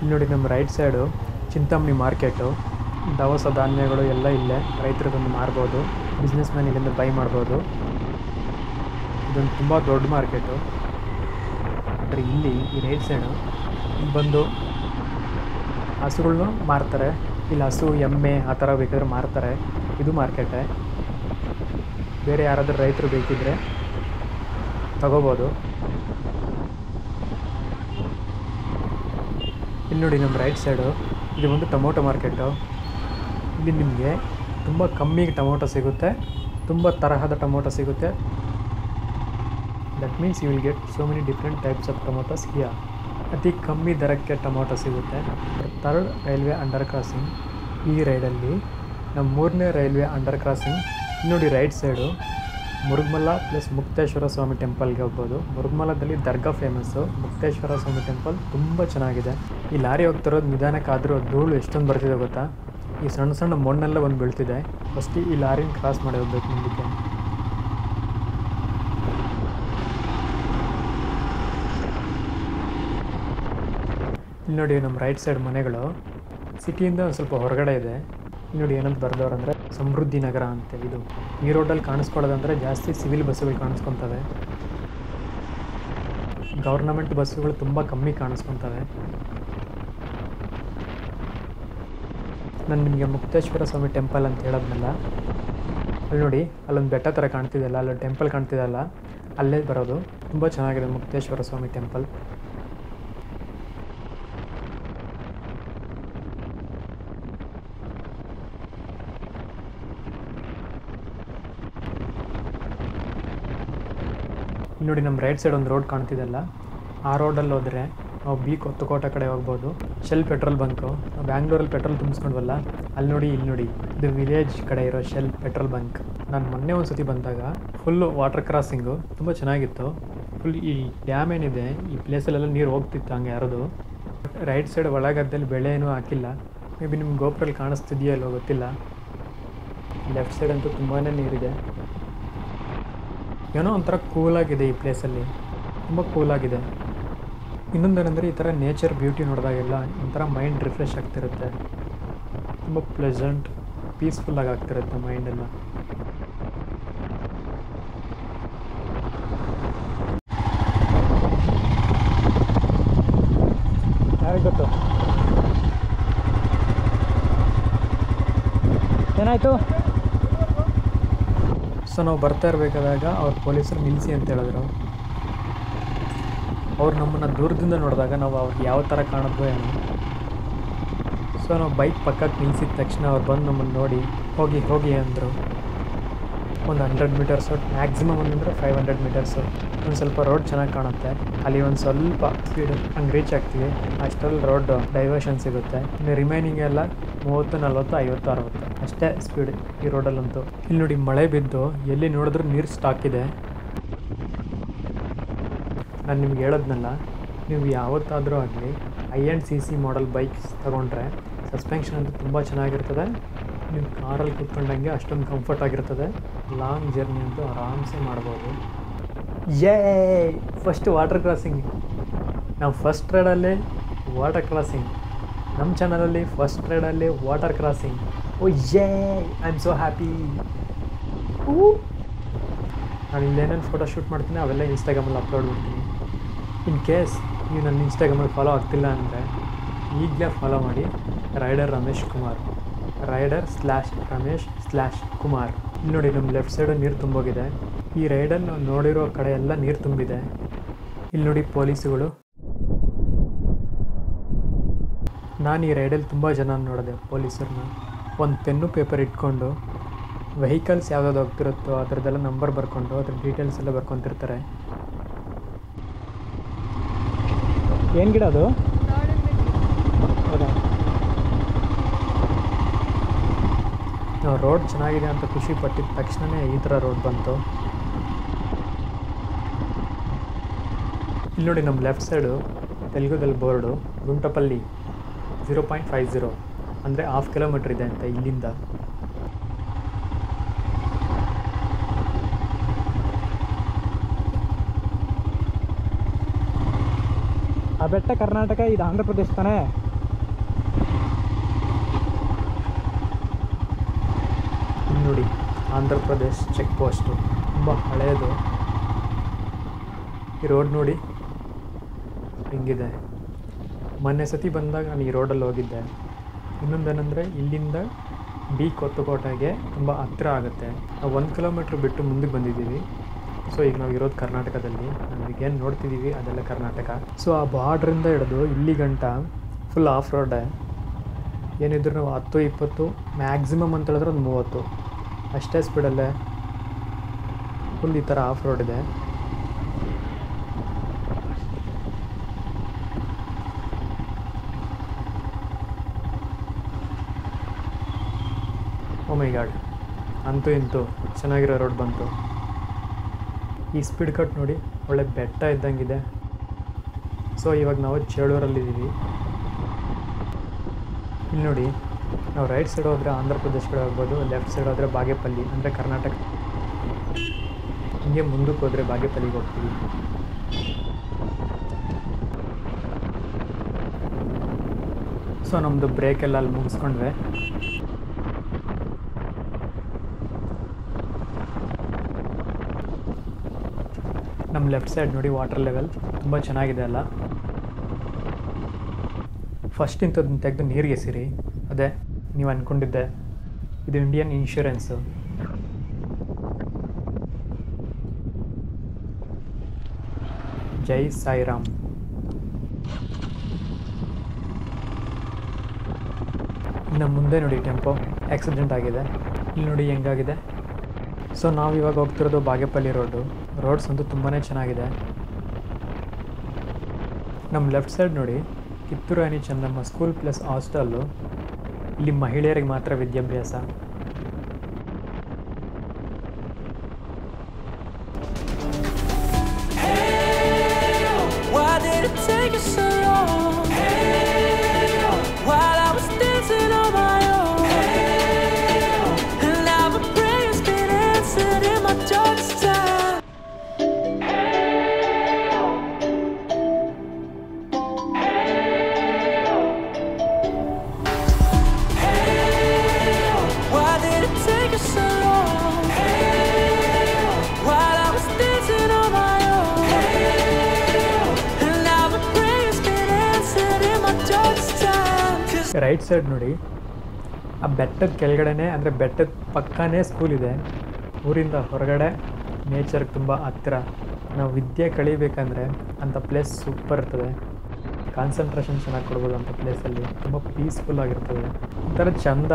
ನೋಡಿ, ನಮ್ಮ ರೈಟ್ ಸೈಡು ಚಿಂತಾಮಣಿ ಮಾರ್ಕೆಟು. ದವಸ ಧಾನ್ಯಗಳು ಎಲ್ಲ ಇಲ್ಲೇ ರೈತರು ಬಂದು ಮಾರ್ಬೋದು. ಬಿಸ್ನೆಸ್ ಮ್ಯಾನ್ ಇಲ್ಲಿಂದ ಬೈ ಮಾಡ್ಬೋದು. ಇದೊಂದು ತುಂಬ ದೊಡ್ಡ ಮಾರ್ಕೆಟು. ಆದರೆ ಇಲ್ಲಿ ಈ ರೈಟ್ ಸೈಡು ಬಂದು ಹಸುಗಳ್ನು ಮಾರ್ತಾರೆ. ಇಲ್ಲಿ ಹಸು, ಎಮ್ಮೆ ಆ ಥರ ಬೇಕಾದ್ರೆ ಮಾರ್ತಾರೆ. ಇದು ಮಾರ್ಕೆಟೇ. ಬೇರೆ ಯಾರಾದರೂ ರೈತರು ಬೇಕಿದ್ದರೆ ತಗೋಬೋದು. ಇಲ್ಲಿ ನೋಡಿ, ನಮ್ಮ ರೈಟ್ ಸೈಡು ಇದು ಒಂದು ಟೊಮೊಟೊ ಮಾರ್ಕೆಟು. ಇಲ್ಲಿ ನಿಮಗೆ ತುಂಬ ಕಮ್ಮಿಗೆ ಟೊಮೊಟೊ ಸಿಗುತ್ತೆ, ತುಂಬ ತರಹದ ಟೊಮೊಟೊ ಸಿಗುತ್ತೆ. That means you will get so many different types of tomatoes here. ಅತಿ ಕಮ್ಮಿ ದರಕ್ಕೆ ಟೊಮೊಟೊ ಸಿಗುತ್ತೆ. 3rd railway under crossing. ಈ ರೈಡಲ್ಲಿ ನಮ್ಮ 3ನೇ ರೈಲ್ವೆ ಅಂಡರ್ ಕ್ರಾಸಿಂಗ್. ನೋಡಿ, right side Murugamalla plus Mukteshwara Swamy ಟೆಂಪಲ್ಗೆ ಹೋಗ್ಬೋದು. ಮುರುಗಮಲ್ಲದಲ್ಲಿ ದರ್ಗಾ ಫೇಮಸ್ಸು, ಮುಕ್ತೇಶ್ವರ ಸ್ವಾಮಿ ಟೆಂಪಲ್ ತುಂಬ ಚೆನ್ನಾಗಿದೆ. ಈ ಲಾರಿ ಹೋಗ್ತಿರೋದು ನಿಧಾನಕ್ಕಾದರೂ ಧೂಳು ಎಷ್ಟೊಂದು ಬರ್ತಿದೆ ಗೊತ್ತಾ? ಈ ಸಣ್ಣ ಸಣ್ಣ ಮಣ್ಣೆಲ್ಲ ಬಂದು ಬೀಳ್ತಿದೆ. ಫಸ್ಟ್ ಈ ಲಾರಿನ ಕ್ರಾಸ್ ಮಾಡಿ ಹೋಗ್ಬೇಕು ಮುಂದಕ್ಕೆ. ಇಲ್ಲಿ ನೋಡಿ, ನಮ್ಮ ರೈಟ್ ಸೈಡ್ ಮನೆಗಳು ಸಿಟಿಯಿಂದ ಒಂದು ಸ್ವಲ್ಪ ಹೊರಗಡೆ ಇದೆ. ಇಲ್ಲಿ ನೋಡಿ ಏನಂತ ಬರೆದವ್ರಂದರೆ ಸಮೃದ್ಧಿ ನಗರ ಅಂತ. ಇದು ಈ ರೋಡಲ್ಲಿ ಕಾಣಿಸ್ಕೊಳ್ಳೋದಂದರೆ ಜಾಸ್ತಿ ಸಿವಿಲ್ ಬಸ್ಸುಗಳು ಕಾಣಿಸ್ಕೊತವೆ. ಗೌರ್ನಮೆಂಟ್ ಬಸ್ಸುಗಳು ತುಂಬ ಕಮ್ಮಿ ಕಾಣಿಸ್ಕೊತವೆ. ನಾನು ನಿಮಗೆ ಮುಕ್ತೇಶ್ವರ ಸ್ವಾಮಿ ಟೆಂಪಲ್ ಅಂತ ಹೇಳೋದ್ನಲ್ಲ, ಅಲ್ಲಿ ನೋಡಿ ಅಲ್ಲೊಂದು ಬೆಟ್ಟ ಥರ ಕಾಣ್ತಿದೆಯಲ್ಲ, ಅಲ್ಲೊಂದು ಟೆಂಪಲ್ ಕಾಣ್ತಿದೆಯಲ್ಲ, ಅಲ್ಲೇ ಬರೋದು. ತುಂಬ ಚೆನ್ನಾಗಿದೆ ಮುಕ್ತೇಶ್ವರ ಸ್ವಾಮಿ ಟೆಂಪಲ್. ನೋಡಿ ನಮ್ಮ ರೈಟ್ ಸೈಡ್ ಒಂದು ರೋಡ್ ಕಾಣ್ತಿದೆಯಲ್ಲ, ಆ ರೋಡಲ್ಲಿ ಹೋದರೆ ನಾವು ಬಿ ಕೊತ್ತಕೋಟ ಕಡೆ ಹೋಗ್ಬೋದು. ಶೆಲ್ ಪೆಟ್ರೋಲ್ ಬಂಕು, ನಾವು ಬ್ಯಾಂಗ್ಳೂರಲ್ಲಿ ಪೆಟ್ರೋಲ್ ತುಂಬಿಸ್ಕೊಂಡ್ವಲ್ಲ, ಅಲ್ಲಿ ನೋಡಿ ಇಲ್ಲಿ ನೋಡಿ, ಇದು ವಿಲೇಜ್ ಕಡೆ ಇರೋ ಶೆಲ್ ಪೆಟ್ರೋಲ್ ಬಂಕ್. ನಾನು ಮೊನ್ನೆ ಒಂದು ಸತಿ ಬಂದಾಗ ಫುಲ್ಲು ವಾಟರ್ ಕ್ರಾಸಿಂಗು ತುಂಬ ಚೆನ್ನಾಗಿತ್ತು. ಫುಲ್ ಈ ಡ್ಯಾಮ್ ಏನಿದೆ ಈ ಪ್ಲೇಸಲ್ಲೆಲ್ಲ ನೀರು ಹೋಗ್ತಿತ್ತು ಹಂಗೆ ಯಾರದು. ರೈಟ್ ಸೈಡ್ ಒಳಗದ್ದಲ್ಲಿ ಬೆಳೆ ಏನೂ ಹಾಕಿಲ್ಲ. ಮೇ ಬಿ ನಿಮ್ಗೆ ಗೋಪುರಲ್ಲಿ ಕಾಣಿಸ್ತಿದೆಯೋ ಅಲ್ಲೋ ಗೊತ್ತಿಲ್ಲ. ಲೆಫ್ಟ್ ಸೈಡ್ ಅಂತೂ ತುಂಬಾ ನೀರಿದೆ. ಏನೋ ಒಂಥರ ಕೂಲಾಗಿದೆ ಈ ಪ್ಲೇಸಲ್ಲಿ, ತುಂಬ ಕೂಲಾಗಿದೆ. ಇನ್ನೊಂದೇನೆಂದರೆ ಈ ಥರ ನೇಚರ್ ಬ್ಯೂಟಿ ನೋಡಿದಾಗೆಲ್ಲ ಒಂಥರ ಮೈಂಡ್ ರಿಫ್ರೆಶ್ ಆಗ್ತಿರುತ್ತೆ. ತುಂಬ ಪ್ಲೆಸೆಂಟ್ ಪೀಸ್ಫುಲ್ಲಾಗಿ ಆಗ್ತಿರುತ್ತೆ ಮೈಂಡೆಲ್ಲ. ಯಾರಿಗೆ ಗೊತ್ತು ಏನಾಯಿತು? ಸೊ ನಾವು ಬರ್ತಾ ಇರಬೇಕಾದಾಗ ಅವ್ರು ಪೊಲೀಸರು ನಿಲ್ಲಿಸಿ ಅಂತ ಹೇಳಿದ್ರು. ಅವ್ರು ನಮ್ಮನ್ನು ದೂರದಿಂದ ನೋಡಿದಾಗ ನಾವು ಅವ್ರಿಗೆ ಯಾವ ಥರ ಕಾಣಿದ್ವೋ ಏನೋ. ಸೊ ನಾವು ಬೈಕ್ ಪಕ್ಕಕ್ಕೆ ನಿಲ್ಲಿಸಿದ ತಕ್ಷಣ ಅವ್ರು ಬಂದು ನಮ್ಮನ್ನು ನೋಡಿ ಹೋಗಿ ಹೋಗಿ ಅಂದರು. ಒಂದು 100 ಮೀಟರ್ಸು, ಮ್ಯಾಕ್ಸಿಮಮ್ ಅಂದರೆ 500 ಮೀಟರ್ಸು. ಒಂದು ಸ್ವಲ್ಪ ರೋಡ್ ಚೆನ್ನಾಗಿ ಕಾಣುತ್ತೆ, ಅಲ್ಲಿ ಒಂದು ಸ್ವಲ್ಪ ಸ್ಪೀಡ್ ಹಂಗೆ ರೀಚ್ ಆಗ್ತೀವಿ. ಅಷ್ಟರಲ್ಲಿ ರೋಡ್ ಡೈವರ್ಷನ್ ಸಿಗುತ್ತೆ. ಇನ್ನು ರಿಮೈನಿಂಗ್ ಎಲ್ಲ 30, 40, 50, 60 ಅಷ್ಟೇ ಸ್ಪೀಡ್ ಈ ರೋಡಲ್ಲಂತೂ. ಇಲ್ಲಿ ನೋಡಿ ಮಳೆ ಬಿದ್ದು ಎಲ್ಲಿ ನೋಡಿದ್ರೂ ನೀರು ಸ್ಟಾಕ್ ಇದೆ. ನಾನು ನಿಮ್ಗೆ ಹೇಳೋದ್ನಲ್ಲ, ನೀವು ಯಾವತ್ತಾದರೂ ಆಗಲಿ INCC ಮಾಡೆಲ್ ಬೈಕ್ಸ್ ತೊಗೊಂಡ್ರೆ ಸಸ್ಪೆನ್ಷನ್ ಅಂತೂ ತುಂಬ ಚೆನ್ನಾಗಿರ್ತದೆ. ನೀವು ಕಾರಲ್ಲಿ ಕೂತ್ಕೊಂಡಂಗೆ ಅಷ್ಟೊಂದು ಕಂಫರ್ಟ್ ಆಗಿರ್ತದೆ. ಲಾಂಗ್ ಜರ್ನಿ ಅಂತೂ ಆರಾಮ್ಸೆ ಮಾಡ್ಬೋದು. First water crossing. ನಾವು ಫಸ್ಟ್ ರೈಡಲ್ಲೇ ವಾಟರ್ ಕ್ರಾಸಿಂಗ್, ನಮ್ಮ ಚಾನಲಲ್ಲಿ ಫಸ್ಟ್ ರೈಡಲ್ಲಿ water crossing. I am so happy. ನಾನು ಇಲ್ಲೇನೇನು ಫೋಟೋ ಶೂಟ್ ಮಾಡ್ತೀನಿ ಅವೆಲ್ಲ ಇನ್ಸ್ಟಾಗ್ರಾಮಲ್ಲಿ ಅಪ್ಲೋಡ್ ಮಾಡ್ತೀನಿ. ಇನ್ ಕೇಸ್ ನೀವು ನನ್ನ ಇನ್ಸ್ಟಾಗ್ರಾಮಲ್ಲಿ ಫಾಲೋ ಆಗ್ತಿಲ್ಲ ಅಂದರೆ ಈಗಲೇ ಫಾಲೋ ಮಾಡಿ, ರೈಡರ್ ರಮೇಶ್ ಕುಮಾರ್, rider/ರಮೇಶ್/ಕುಮಾರ್. ಇಲ್ಲಿ ನೋಡಿ ನಮ್ಮ ಲೆಫ್ಟ್ ಸೈಡು ನೀರು ತುಂಬೋಗಿದೆ. ಈ ರೈಡಲ್ಲಿ ನಾವು ನೋಡಿರೋ ಕಡೆ ಎಲ್ಲ ನೀರು ತುಂಬಿದೆ. ಇಲ್ಲಿ ನೋಡಿ ಪೊಲೀಸುಗಳು. ನಾನು ಈ ರೈಡಲ್ಲಿ ತುಂಬ ಜನ ನೋಡಿದೆ ಪೊಲೀಸರನ್ನ. ಒಂದು ಪೆನ್ನು ಪೇಪರ್ ಇಟ್ಕೊಂಡು ವೆಹಿಕಲ್ಸ್ ಯಾವುದಾದ್ರು ಹೋಗ್ತಿರುತ್ತೋ ಅದರದ್ದೆಲ್ಲ ನಂಬರ್ ಬರ್ಕೊಂಡು ಅದ್ರ ಡೀಟೇಲ್ಸ್ ಎಲ್ಲ ಬರ್ಕೊತಿರ್ತಾರೆ. ಏನು ಗಿಡ ಅದು? ಹೌದಾ? ನಾವು ರೋಡ್ ಚೆನ್ನಾಗಿದೆ ಅಂತ ಖುಷಿ ಪಟ್ಟಿದ ತಕ್ಷಣವೇ ಈ ಥರ ರೋಡ್ ಬಂತು. ಇಲ್ಲಿ ನೋಡಿ ನಮ್ಮ ಲೆಫ್ಟ್ ಸೈಡು ತೆಲುಗುದಲ್ಲಿ ಬೋರ್ಡು ಗುಂಟಪಲ್ಲಿ 0.50 ಅಂದರೆ 1/2 ಕಿಲೋಮೀಟ್ರ್ ಇದೆ ಅಂತ ಇಲ್ಲಿಂದ. ಆ ಬೆಟ್ಟ ಕರ್ನಾಟಕ, ಇದು ಆಂಧ್ರ ಪ್ರದೇಶ ತಾನೇ? ನೋಡಿ ಆಂಧ್ರ ಪ್ರದೇಶ್ ಚೆಕ್ ಪೋಸ್ಟು, ತುಂಬ ಹಳೆಯದು. ಈ ರೋಡ್ ನೋಡಿ ಹೆಂಗಿದೆ. ಮೊನ್ನೆ ಸತಿ ಬಂದಾಗ ನಾನು ಈ ರೋಡಲ್ಲಿ ಹೋಗಿದ್ದೆ. ಇನ್ನೊಂದೇನೆಂದರೆ ಇಲ್ಲಿಂದ ಬಿ ಕೊತ್ತಕೋಟೆಗೆ ತುಂಬ ಹತ್ತಿರ ಆಗುತ್ತೆ. ನಾವು 1 ಕಿಲೋಮೀಟ್ರ್ ಬಿಟ್ಟು ಮುಂದಕ್ಕೆ ಬಂದಿದ್ದೀವಿ. ಸೊ ಈಗ ನಾವು ಇರೋದು ಕರ್ನಾಟಕದಲ್ಲಿ. ನಮಗೇನು ನೋಡ್ತಿದ್ದೀವಿ ಅದೆಲ್ಲ ಕರ್ನಾಟಕ. ಸೊ ಆ ಬಾರ್ಡ್ರಿಂದ ಹಿಡಿದು ಇಲ್ಲಿ ಗಂಟ ಫುಲ್ ಆಫ್ ರೋಡೇ. ಏನಿದ್ರು ನಾವು 10, 20 ಮ್ಯಾಕ್ಸಿಮಮ್ ಅಂತ ಹೇಳಿದ್ರೆ ಒಂದು 30 ಅಷ್ಟೇ ಸ್ಪೀಡಲ್ಲೇ ಫುಲ್ ಈ ಥರ ಆಫ್ ರೋಡ್ ಇದೆ. ಓ ಮೈ ಗಾಡ್, ಅಂತೂ ಇಂತೂ ಚೆನ್ನಾಗಿರೋ ರೋಡ್ ಬಂತು. ಈ ಸ್ಪೀಡ್ ಕಟ್ ನೋಡಿ ಒಳ್ಳೆ ಬೆಟ್ಟ ಇದ್ದಂಗಿದೆ. ಸೊ ಇವಾಗ ನಾವು ಚೇಳೂರಲ್ಲಿದ್ದೀವಿ. ಇಲ್ಲಿ ನೋಡಿ ನಾವು ರೈಟ್ ಸೈಡ್ ಹೋದರೆ ಆಂಧ್ರ ಪ್ರದೇಶ ಕಡೆ ಹೋಗ್ಬೋದು, ಲೆಫ್ಟ್ ಸೈಡ್ ಹೋದರೆ ಬಾಗೇಪಲ್ಲಿ ಅಂದರೆ ಕರ್ನಾಟಕ. ಹಿಂಗೆ ಮುಂದಕ್ಕೆ ಹೋದರೆ ಬಾಗೇಪಲ್ಲಿಗೆ ಹೋಗ್ತೀವಿ. ಸೊ ನಮ್ಮದು ಬ್ರೇಕೆಲ್ಲ ಅಲ್ಲಿ ಮುಗಿಸ್ಕೊಂಡ್ರೆ ನಮ್ಮ ಲೆಫ್ಟ್ ಸೈಡ್ ನೋಡಿ ವಾಟರ್ ಲೆವೆಲ್ ತುಂಬ ಚೆನ್ನಾಗಿದೆ ಅಲ್ಲ. ಫಸ್ಟ್ ಇಂಥದ್ದನ್ನು ತೆಗೆದು ನೀರಿಗೆ ಎಸಿರಿ. ಅದೇ ನೀವು ಅಂದ್ಕೊಂಡಿದ್ದೆ, ಇದು ಇಂಡಿಯನ್ ಇನ್ಶೂರೆನ್ಸು. ಜೈ ಸಾಯಿರಾಮ್. ಇನ್ನು ಮುಂದೆ ನೋಡಿ ಟೆಂಪೋ ಆಕ್ಸಿಡೆಂಟ್ ಆಗಿದೆ. ಇಲ್ಲಿ ನೋಡಿ ಹೆಂಗಾಗಿದೆ. ಸೊ ನಾವು ಇವಾಗ ಹೋಗ್ತಿರೋದು ಬಾಗೇಪಲ್ಲಿ ರೋಡ್ಸ್ ಅಂತೂ ತುಂಬಾ ಚೆನ್ನಾಗಿದೆ. ನಮ್ಮ ಲೆಫ್ಟ್ ಸೈಡ್ ನೋಡಿ Kittur Rani Chennamma school plus hostel. ಇಲ್ಲಿ ಮಹಿಳೆಯರಿಗೆ ಮಾತ್ರ ವಿದ್ಯಾಭ್ಯಾಸ. ರೈಟ್ ಸೈಡ್ ನೋಡಿ ಆ ಬೆಟ್ಟದ ಕೆಳಗಡೆನೇ ಅಂದರೆ ಬೆಟ್ಟದ ಪಕ್ಕನೇ ಸ್ಕೂಲ್ ಇದೆ. ಊರಿಂದ ಹೊರಗಡೆ ನೇಚರ್ಗೆ ತುಂಬ ಹತ್ತಿರ. ನಾವು ವಿದ್ಯೆ ಕಲಿಬೇಕಂದ್ರೆ ಅಂಥ ಪ್ಲೇಸ್ ಸೂಪರ್ ಇರ್ತದೆ. ಕಾನ್ಸಂಟ್ರೇಷನ್ ಚೆನ್ನಾಗಿ ಕೊಡ್ಬೋದು ಅಂಥ ಪ್ಲೇಸಲ್ಲಿ. ತುಂಬ ಪೀಸ್ಫುಲ್ ಆಗಿರ್ತದೆ. ಒಂಥರ ಚಂದ.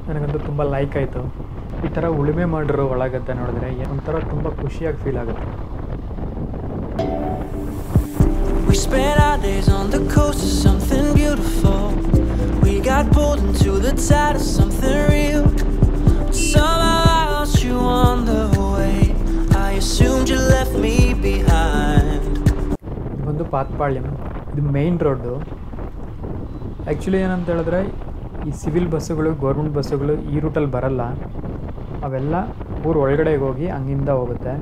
ನನಗಂತೂ ತುಂಬ ಲೈಕ್ ಆಯಿತು. ಈ ಥರ ಉಳುಮೆ ಮಾಡಿರೋ ಒಳಗದ್ದೆ ನೋಡಿದ್ರೆ ಒಂಥರ ತುಂಬ ಖುಷಿಯಾಗಿ ಫೀಲ್ ಆಗುತ್ತೆ. We spent our days on the coast of something beautiful. We got pulled into the tide of something real. Somehow I lost you on the way. I assumed you left me behind. ಒಂದು ಪಾತ್ಪಾಳ್ಯಂ. ಇದು main road. Actually ಏನಂತ ಹೇಳಿದ್ರೆ ಈ civil ಬಸ್ಸುಗಳು government ಬಸ್ಸುಗಳು ಈ ರೂಟಲ್ಲಿ ಬರಲ್ಲ. ಅವೆಲ್ಲ ಊರು ಒಳಗಡೆ ಹೋಗಿ ಹಂಗಿಂದ ಹೋಗುತ್ತೆ.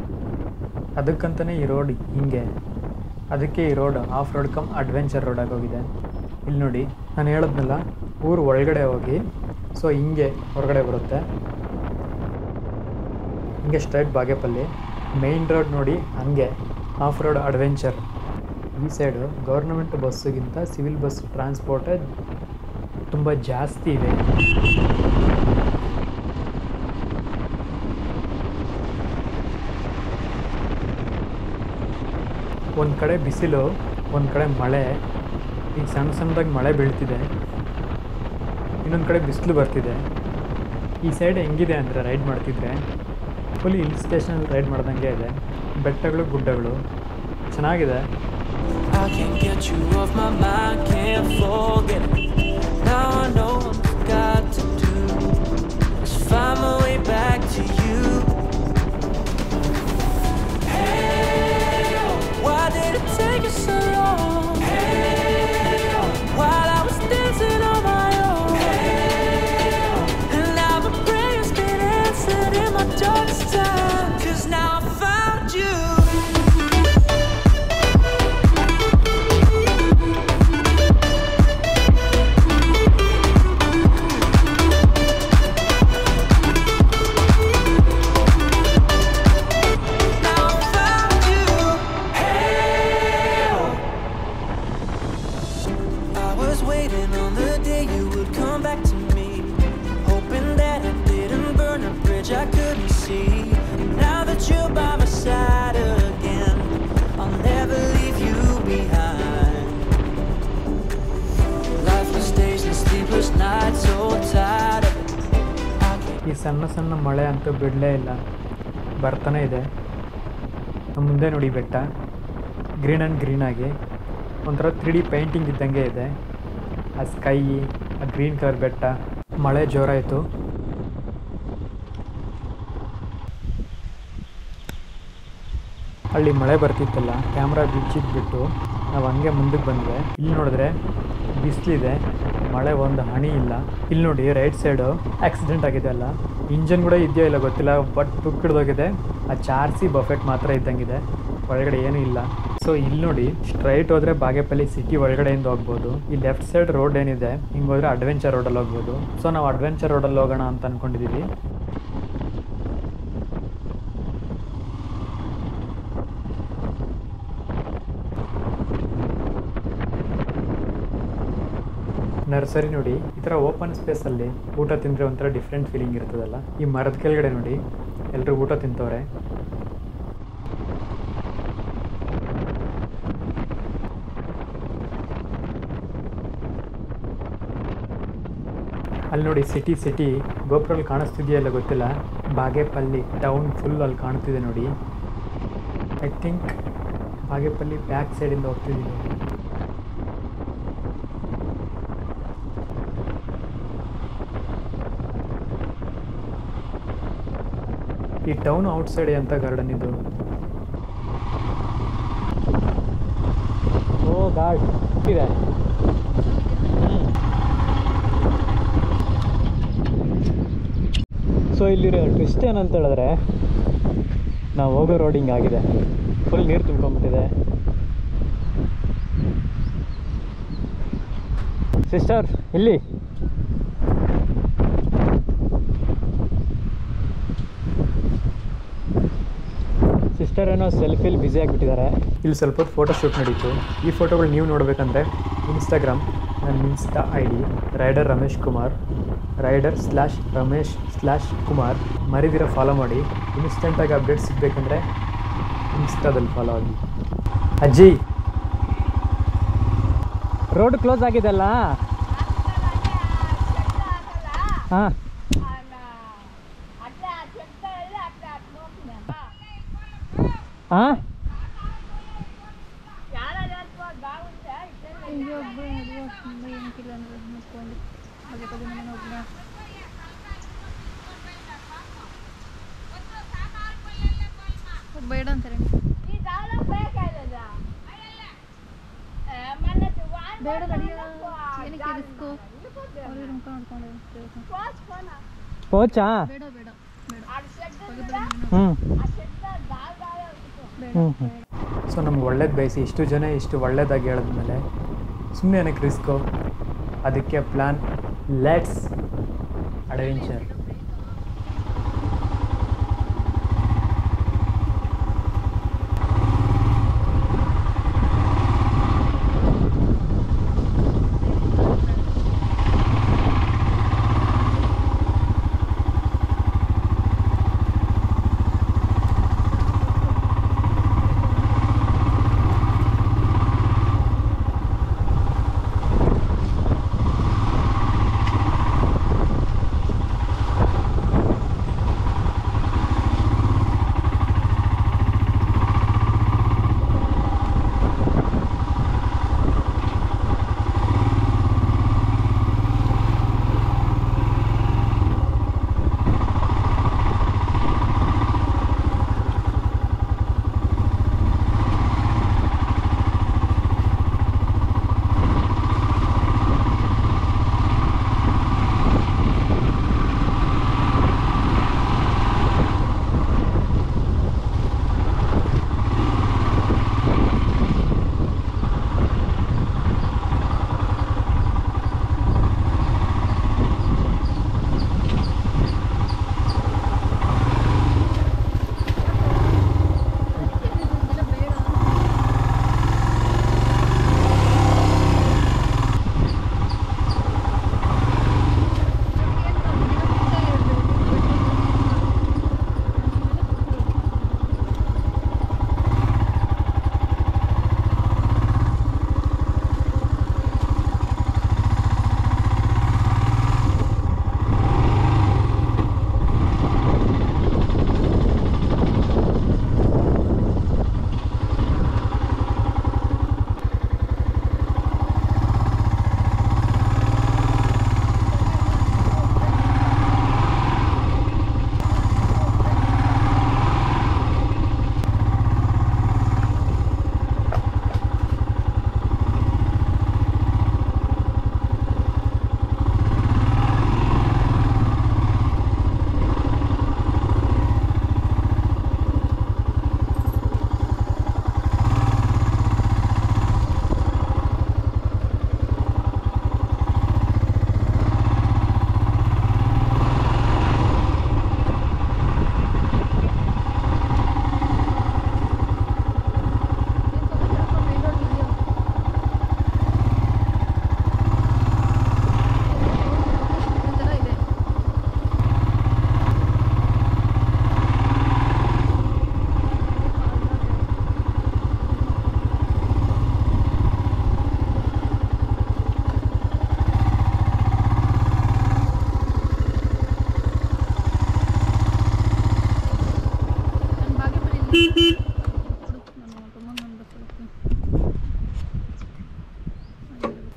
ಅದಕ್ಕಂತಲೇ ಈ ರೋಡ್ ಹಿಂಗೆ. ಅದಕ್ಕೆ ಈ road off road cum adventure ರೋಡಾಗಿ ಹೋಗಿದೆ. ಇಲ್ಲಿ ನೋಡಿ ನಾನು ಹೇಳಿದ್ನಲ್ಲ ಊರು ಒಳಗಡೆ ಹೋಗಿ ಸೊ ಹಿಂಗೆ ಹೊರಗಡೆ ಬರುತ್ತೆ. ಹಿಂಗೆ ಸ್ಟ್ರೈಟ್ ಬಾಗೇಪಲ್ಲಿ. ಮೇಯ್ನ್ ರೋಡ್ ನೋಡಿ ಹಂಗೆ ಆಫ್ ರೋಡ್ ಅಡ್ವೆಂಚರ್. ಈ ಸೈಡು ಗೌರ್ಮೆಂಟ್ ಬಸ್ಸಿಗಿಂತ ಸಿವಿಲ್ ಬಸ್ ಟ್ರಾನ್ಸ್ಪೋರ್ಟೇ ತುಂಬ ಜಾಸ್ತಿ ಇವೆ. ಒಂದು ಕಡೆ ಬಿಸಿಲು, ಒಂದು ಕಡೆ ಮಳೆ. ಈಗ ಸಣ್ಣದಾಗಿ ಮಳೆ ಬೀಳ್ತಿದೆ, ಇನ್ನೊಂದು ಕಡೆ ಬಿಸಿಲು ಬರ್ತಿದೆ. ಈ ಸೈಡ್ ಹೆಂಗಿದೆ ಅಂದರೆ ರೈಡ್ ಮಾಡ್ತಿದ್ರೆ ಫುಲ್ ಹಿಲ್ ಸ್ಟೇಷನಲ್ಲಿ ರೈಡ್ ಮಾಡ್ದಂಗೆ ಇದೆ. ಬೆಟ್ಟಗಳು ಗುಡ್ಡಗಳು ಚೆನ್ನಾಗಿದೆ. I can't get you off my mind, can't forget it. Now I know what I've got to do is find my way back to you. Hey, why did it take you so long? Hey, while I was dancing on my own. Hey, and now my prayers been answered in my darkest time. 'Cause now I found you. I couldn't see. Now that you're by my side again, I'll never leave you behind. Lifeless days and sleepless nights, so tired of it. ಈ ಸಣ್ಣ ಸಣ್ಣ ಮಳೆ ಅಂತೂ ಬಿಡಲೇ ಇಲ್ಲ, ಬರ್ತಾನೆ ಇದೆ. ನಮ್ಮ ಮುಂದೆ ನೋಡಿ ಬೆಟ್ಟ ಗ್ರೀನ್ ಆ್ಯಂಡ್ ಗ್ರೀನಾಗಿ ಒಂಥರ 3D ಪೇಂಟಿಂಗ್ ಇದ್ದಂಗೆ ಇದೆ. ಆ ಸ್ಕೈ, ಆ ಗ್ರೀನ್ ಕಲರ್ ಬೆಟ್ಟ. ಮಳೆ ಜೋರಾಯಿತು. ಅಲ್ಲಿ ಮಳೆ ಬರ್ತಿತ್ತಲ್ಲ, ಕ್ಯಾಮ್ರಾ ಬಿಚ್ಚಿದ್ಬಿಟ್ಟು ನಾವು ಹಂಗೆ ಮುಂದಕ್ಕೆ ಬಂದ್ವಿ. ಇಲ್ಲಿ ನೋಡಿದ್ರೆ ಬಿಸಿಲಿದೆ, ಮಳೆ ಒಂದು ಹನಿ ಇಲ್ಲ. ಇಲ್ಲಿ ನೋಡಿ ರೈಟ್ ಸೈಡು ಆಕ್ಸಿಡೆಂಟ್ ಆಗಿದೆ ಅಲ್ಲ, ಇಂಜನ್ ಕೂಡ ಇದೆಯೋ ಇಲ್ಲ ಗೊತ್ತಿಲ್ಲ, ಬಟ್ ತುಕ್ಕಿಡ್ದೋಗಿದೆ. ಆ ಚಾರ್ಸಿ ಬಫೆಟ್ ಮಾತ್ರ ಇದ್ದಂಗಿದೆ, ಒಳಗಡೆ ಏನೂ ಇಲ್ಲ. ಸೊ ಇಲ್ಲಿ ನೋಡಿ ಸ್ಟ್ರೈಟ್ ಹೋದರೆ ಬಾಗೇಪಲ್ಲಿ ಸಿಟಿ ಒಳಗಡೆಯಿಂದ ಹೋಗ್ಬೋದು. ಈ ಲೆಫ್ಟ್ ಸೈಡ್ ರೋಡ್ ಏನಿದೆ ಹಿಂಗೆ ಹೋದರೆ ಅಡ್ವೆಂಚರ್ ರೋಡಲ್ಲಿ ಹೋಗ್ಬೋದು. ಸೊ ನಾವು ಅಡ್ವೆಂಚರ್ ರೋಡಲ್ಲಿ ಹೋಗೋಣ ಅಂತ ಅಂದ್ಕೊಂಡಿದ್ದೀವಿ. ನರ್ಸರಿ ನೋಡಿ, ಈ ಥರ ಓಪನ್ ಸ್ಪೇಸಲ್ಲಿ ಊಟ ತಿಂದರೆ ಒಂಥರ ಡಿಫ್ರೆಂಟ್ ಫೀಲಿಂಗ್ ಇರ್ತದಲ್ಲ. ಈ ಮರದ ಕೆಳಗಡೆ ನೋಡಿ ಎಲ್ಲರೂ ಊಟ ತಿಂತವ್ರೆ. ಅಲ್ಲಿ ನೋಡಿ ಸಿಟಿ ಗೋಪುರಲ್ಲಿ ಕಾಣಿಸ್ತಿದೆಯಲ್ಲ ಗೊತ್ತಿಲ್ಲ, ಬಾಗೇಪಲ್ಲಿ ಟೌನ್ ಫುಲ್ ಅಲ್ಲಿ ಕಾಣ್ತಿದೆ ನೋಡಿ. ಐ ಥಿಂಕ್ ಬಾಗೇಪಲ್ಲಿ ಬ್ಯಾಕ್ ಸೈಡಿಂದ ಹೋಗ್ತಿದ್ದೀನಿ. ಈ ಟೌನ್ ಔಟ್ಸೈಡ್ ಅಂತ ಗಾರ್ಡನ್ ಇದು. ಓ ಗಾಡ್ ಇದೆ. ಸೊ ಇಲ್ಲಿರೋ ಟ್ವಿಸ್ಟ್ ಏನಂತ ಹೇಳಿದ್ರೆ, ನಾವು ಹೋಗೋ ರೋಡಿಂಗ್ ಆಗಿದೆ, ಫುಲ್ ನೀರು ತುಂಬ್ಕೊಂಡ್ಬಿಟ್ಟಿದೆ. ಸಿಸ್ಟರ್ ಇಲ್ಲಿ ಸಿಸ್ಟರ್ ಏನೋ ಸೆಲ್ಫಿಲಿ ಬ್ಯುಸಿ ಆಗಿಬಿಟ್ಟಿದ್ದಾರೆ. ಇಲ್ಲಿ ಸ್ವಲ್ಪ ಹೊತ್ತು ಫೋಟೋ ಶೂಟ್ ನಡೀತು. ಈ ಫೋಟೋಗಳು ನೀವು ನೋಡಬೇಕಂದ್ರೆ ಇನ್ಸ್ಟಾಗ್ರಾಮ್, ನನ್ನ insta I D rider Ramesh Kumar, rider/ramesh/kumar. ಮರಿದಿರ ಫಾಲೋ ಮಾಡಿ. ಇನ್ಸ್ಟೆಂಟಾಗಿ ಅಪ್ಡೇಟ್ ಸಿಗಬೇಕಂದ್ರೆ ಇನ್ಸ್ಟಾದಲ್ಲಿ ಫಾಲೋ ಆಗಿ. ಅಜ್ಜಿ ರೋಡ್ ಕ್ಲೋಸ್ ಆಗಿದೆಲ್ಲ. ಹಾಂ ಹಾಂ ಬೇಡ ಅಂತಾರೆ. ಬೇಡ ಏನಕ್ಕೆ ರಿಸ್ಕು? ಅವ್ರಿಗೆ ಮುಖ ನೋಡ್ಕೊಂಡು ಪೋಚಾ? ಬೇಡ ಬೇಡ ಹ್ಞೂ ಬೇಡ. ಸೊ ನಮ್ಗೆ ಒಳ್ಳೇದು ಬಯಸಿ ಇಷ್ಟು ಜನ ಇಷ್ಟು ಒಳ್ಳೇದಾಗಿ ಹೇಳಿದ್ಮೇಲೆ ಸುಮ್ಮನೆ ಏನಕ್ಕೆ ರಿಸ್ಕು? ಅದಕ್ಕೆ ಪ್ಲ್ಯಾನ್, ಲೆಟ್ಸ್ ಅಡ್ವೆಂಚರ್.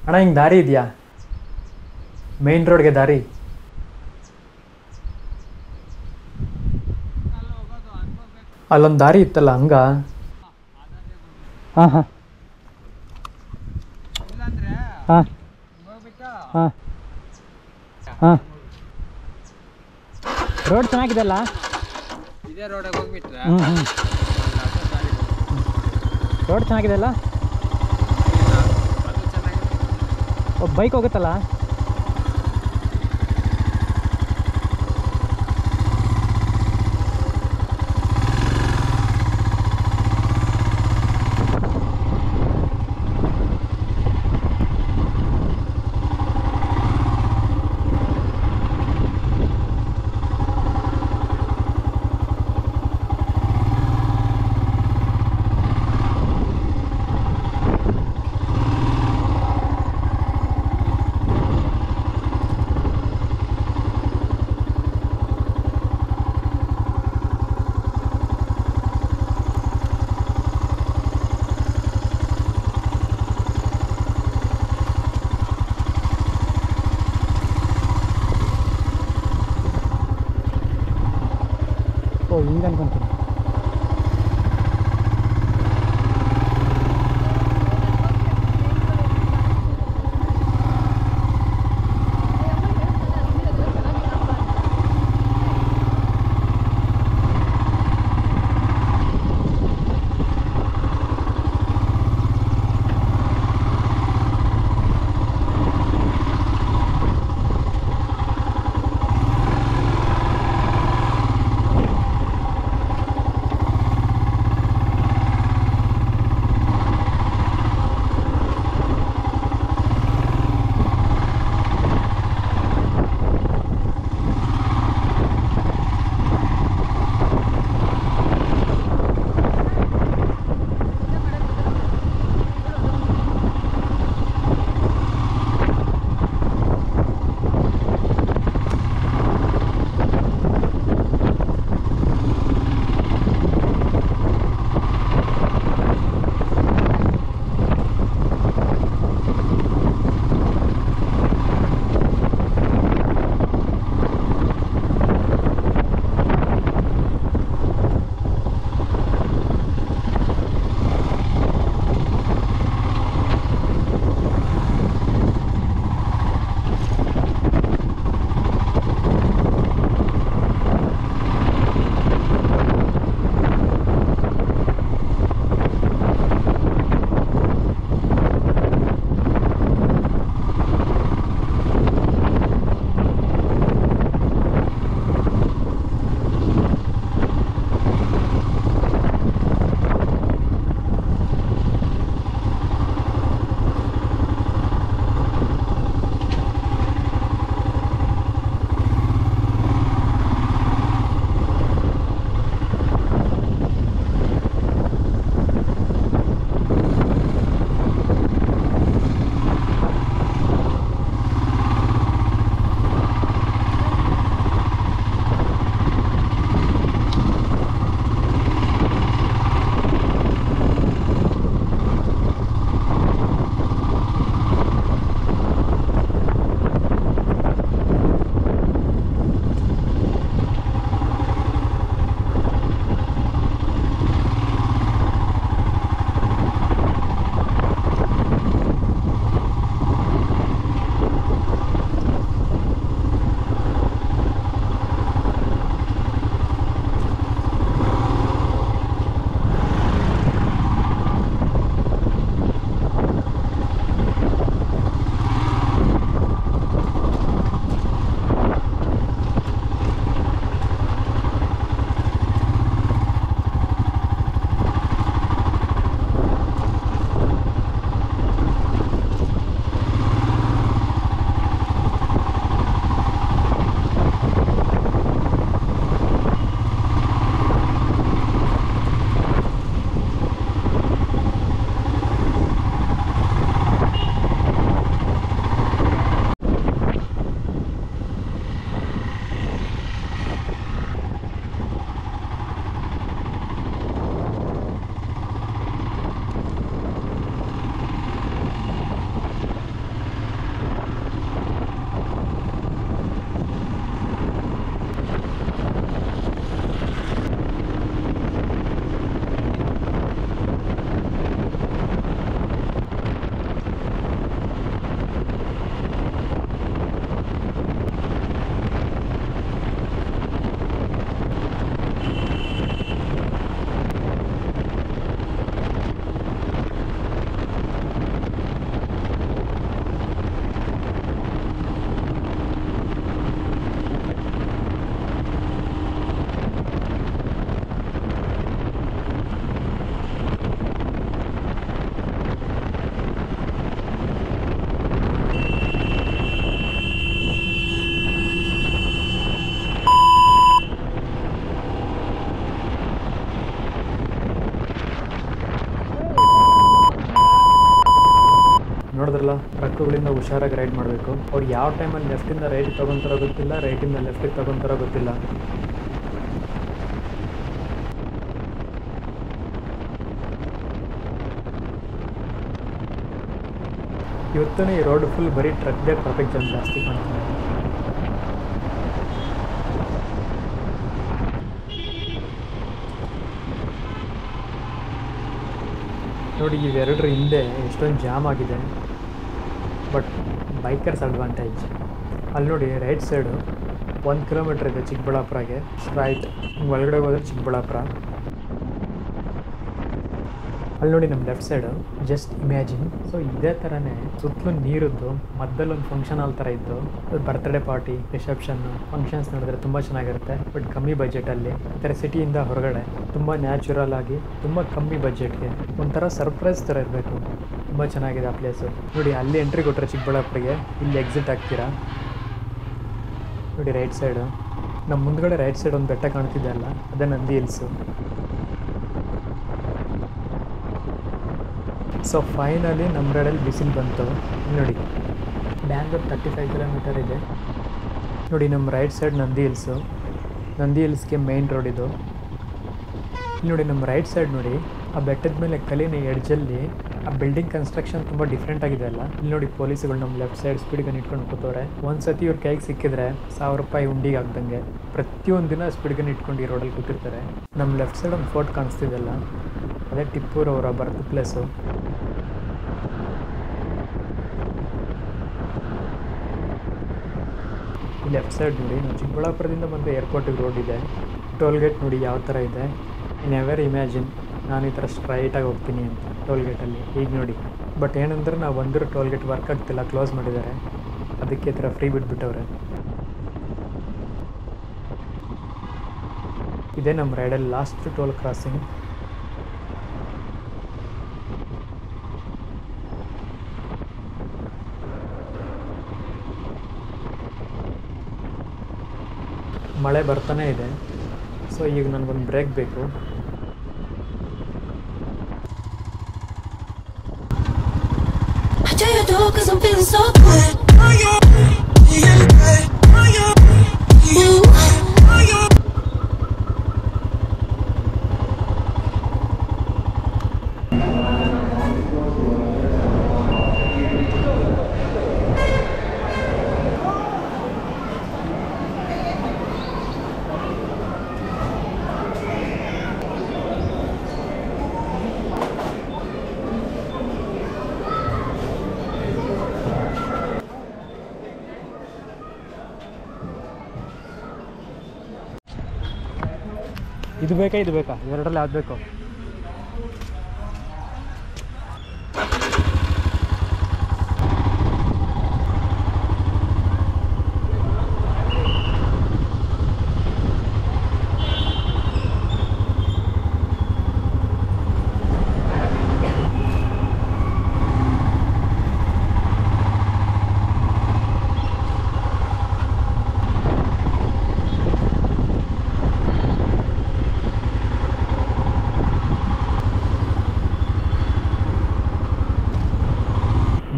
ಅಣ್ಣ ಹಿಂಗೆ ದಾರಿ ಇದೆಯಾ? ಮೇನ್ ರೋಡ್ಗೆ ದಾರಿ? ಅಲ್ಲೊಂದು ದಾರಿ ಇತ್ತಲ್ಲ ಹಂಗ? ಹಾಂ ಹಾಂ ಹಾಂ ಹಾಂ ಹಾಂ ರೋಡ್ ಚೆನ್ನಾಗಿದೆ ಅಲ್ಲ? ಇದೇ ರೋಡಿಗೆ ಹೋಗ್ಬಿಟ್ರೆ ರೋಡ್ ಚೆನ್ನಾಗಿದೆ ಅಲ್ಲ? ಬೈಕ್ ಹೋಗುತ್ತಲ್ಲ? ಓ ಹಿಂಗೆ ಅನ್ಕೊಂತೀನಿ. ಟ್ರಕ್ಗಳಿಂದ ಹುಷಾರಾಗಿ ರೈಡ್ ಮಾಡಬೇಕು. ಅವ್ರು ಯಾವ ಟೈಮಲ್ಲಿ ಲೆಫ್ಟಿಂದ ರೈಟ್ ತೊಗೊತಾರೋ ಗೊತ್ತಿಲ್ಲ, ರೈಟಿಂದ ಲೆಫ್ಟಿಗೆ ತೊಗೊತಾರೋ ಗೊತ್ತಿಲ್ಲ. ಇವತ್ತು ಈ ರೋಡ್ ಫುಲ್ ಬರೀ ಟ್ರಕ್ದೇ ಟ್ರಾಫಿಕ್ ಜಾಮ್ ಜಾಸ್ತಿ ಕಾಣ್ತಾರೆ. ನೋಡಿ ಇವೆರಡರ ಹಿಂದೆ ಎಷ್ಟೊಂದು ಜಾಮ್ ಆಗಿದೆ. But bikers advantage. ಅಲ್ಲಿ ನೋಡಿ ರೈಟ್ ಸೈಡು 1 ಕಿಲೋಮೀಟ್ರ್ ಇದೆ ಚಿಕ್ಕಬಳ್ಳಾಪುರಗೆ. ಸ್ಟ್ರೈಟ್ ಒಳಗಡೆ ಹೋದರೆ ಚಿಕ್ಕಬಳ್ಳಾಪುರ. ಅಲ್ಲಿ ನೋಡಿ ನಮ್ಮ left side just imagine. So ಇದೇ ಥರನೇ ಸುತ್ತಲೂ ನೀರಿದ್ದು ಮಧ್ಯದಲ್ಲಿ ಒಂದು ಫಂಕ್ಷನ್ ಹಾಲ್ ಥರ ಇದ್ದು, ಬರ್ತ್ಡೇ ಪಾರ್ಟಿ, ರಿಸೆಪ್ಷನ್ನು, ಫಂಕ್ಷನ್ಸ್ ನೋಡಿದ್ರೆ ತುಂಬ ಚೆನ್ನಾಗಿರುತ್ತೆ. ಬಟ್ ಕಮ್ಮಿ ಬಜೆಟಲ್ಲಿ ಈ ಥರ ಸಿಟಿಯಿಂದ ಹೊರಗಡೆ ತುಂಬ ನ್ಯಾಚುರಲ್ ಆಗಿ ತುಂಬ ಕಮ್ಮಿ ಬಜೆಟ್ಗೆ ಒಂಥರ ಸರ್ಪ್ರೈಸ್ ಥರ ಇರಬೇಕು. ತುಂಬ ಚೆನ್ನಾಗಿದೆ ಆ ಪ್ಲೇಸು. ನೋಡಿ ಅಲ್ಲಿ ಎಂಟ್ರಿ ಕೊಟ್ಟರೆ ಚಿಕ್ಕಬಳ್ಳಾಪುರಿಗೆ, ಇಲ್ಲಿ ಎಕ್ಸಿಟ್ ಆಗ್ತೀರಾ. ನೋಡಿ ರೈಟ್ ಸೈಡು ನಮ್ಮ ಮುಂದ್ಗಡೆ ರೈಟ್ ಸೈಡ್ ಒಂದು ಬೆಟ್ಟ ಕಾಣ್ತಿದೆ ಅಲ್ಲ, ಅದೇ ನಂದಿ ಹಿಲ್ಸು. ಸೊ ಫೈನಲಿ ನಮ್ಮ ರೈಡಲ್ಲಿ ಬಿಸಿಲು ಬಂತು. ನೋಡಿ ಬ್ಯಾಂಗ್ಳೂರ್ 35 ಕಿಲೋಮೀಟರ್ ಇದೆ. ನೋಡಿ ನಮ್ಮ right side Nandi hills. Nandi ಹಿಲ್ಸ್ಗೆ ಮೇನ್ ರೋಡ್ ಇದು. ನೋಡಿ ನಮ್ಮ ರೈಟ್ ಸೈಡ್ ನೋಡಿ ಆ ಬೆಟ್ಟದ ಮೇಲೆ ಕಲ್ಲಿನ ಎಡ್ಜಲ್ಲಿ ಆ ಬಿಲ್ಡಿಂಗ್ ಕನ್ಸ್ಟ್ರಕ್ಷನ್ ತುಂಬ ಡಿಫ್ರೆಂಟ್ ಆಗಿದೆ ಅಲ್ಲ. ಇಲ್ಲಿ ನೋಡಿ ಪೊಲೀಸ್ಗಳು ನಮ್ಮ ಲೆಫ್ಟ್ ಸೈಡ್ ಸ್ಪೀಡ್ ಗನ್ ಇಟ್ಕೊಂಡು ಕೂತವ್ರೆ. ಒಂದು ಸತಿ ಇವ್ರ ಕೈಗೆ ಸಿಕ್ಕಿದ್ರೆ 1000 ರೂಪಾಯಿ ಉಂಡಿಗೆ ಆಗ್ದಂಗೆ ಪ್ರತಿಯೊಂದು ದಿನ ಸ್ಪೀಡ್ ಗನ್ ಇಟ್ಕೊಂಡು ಈ ರೋಡಲ್ಲಿ ಕೂತಿರ್ತಾರೆ. ನಮ್ಮ ಲೆಫ್ಟ್ ಸೈಡ್ ಒಂದು ಫೋರ್ಟ್ ಕಾಣಿಸ್ತಿದೆಯಲ್ಲ, ಅದೇ ಟಿಪ್ಪೂರ್ ಅವರ ಬರ್ತ್ ಪ್ಲೇಸು. ಲೆಫ್ಟ್ ಸೈಡ್ ನೋಡಿ ನಾವು ಚಿಕ್ಕಬಳ್ಳಾಪುರದಿಂದ ಬಂದರೆ ಏರ್ಪೋರ್ಟಿಗೆ ರೋಡ್ ಇದೆ. ಟೋಲ್ ಗೇಟ್ ನೋಡಿ ಯಾವ ಥರ ಇದೆ. ನೆವರ್ ಇಮ್ಯಾಜಿನ್ ನಾನು ಈ ಥರ ಸ್ಟ್ರೈಟಾಗಿ ಹೋಗ್ತೀನಿ ಅಂತ ಟೋಲ್ ಗೇಟಲ್ಲಿ. ಈಗ ನೋಡಿ ಬಟ್ ಏನಂದ್ರೆ ನಾವು ಬಂದಿರೋ ಟೋಲ್ ಗೇಟ್ ವರ್ಕ್ ಆಗ್ತಿಲ್ಲ, ಕ್ಲೋಸ್ ಮಾಡಿದ್ದಾರೆ. ಅದಕ್ಕೆ ಈ ಥರ ಫ್ರೀ ಬಿಟ್ಬಿಟ್ಟವ್ರೆ. ಇದೇ ನಮ್ಮ ರೈಡಲ್ಲಿ ಲಾಸ್ಟ್ ಟೋಲ್ ಕ್ರಾಸಿಂಗ್. ಮಳೆ ಬರ್ತಾನೆ ಇದೆ. ಸೊ ಈಗ ನನಗೊಂದು ಬ್ರೇಕ್ ಬೇಕು. ಇದು ಬೇಕಾ ಇದು ಬೇಕಾ, ಎರಡರಲ್ಲಿ ಯಾವ್ದು ಬೇಕು?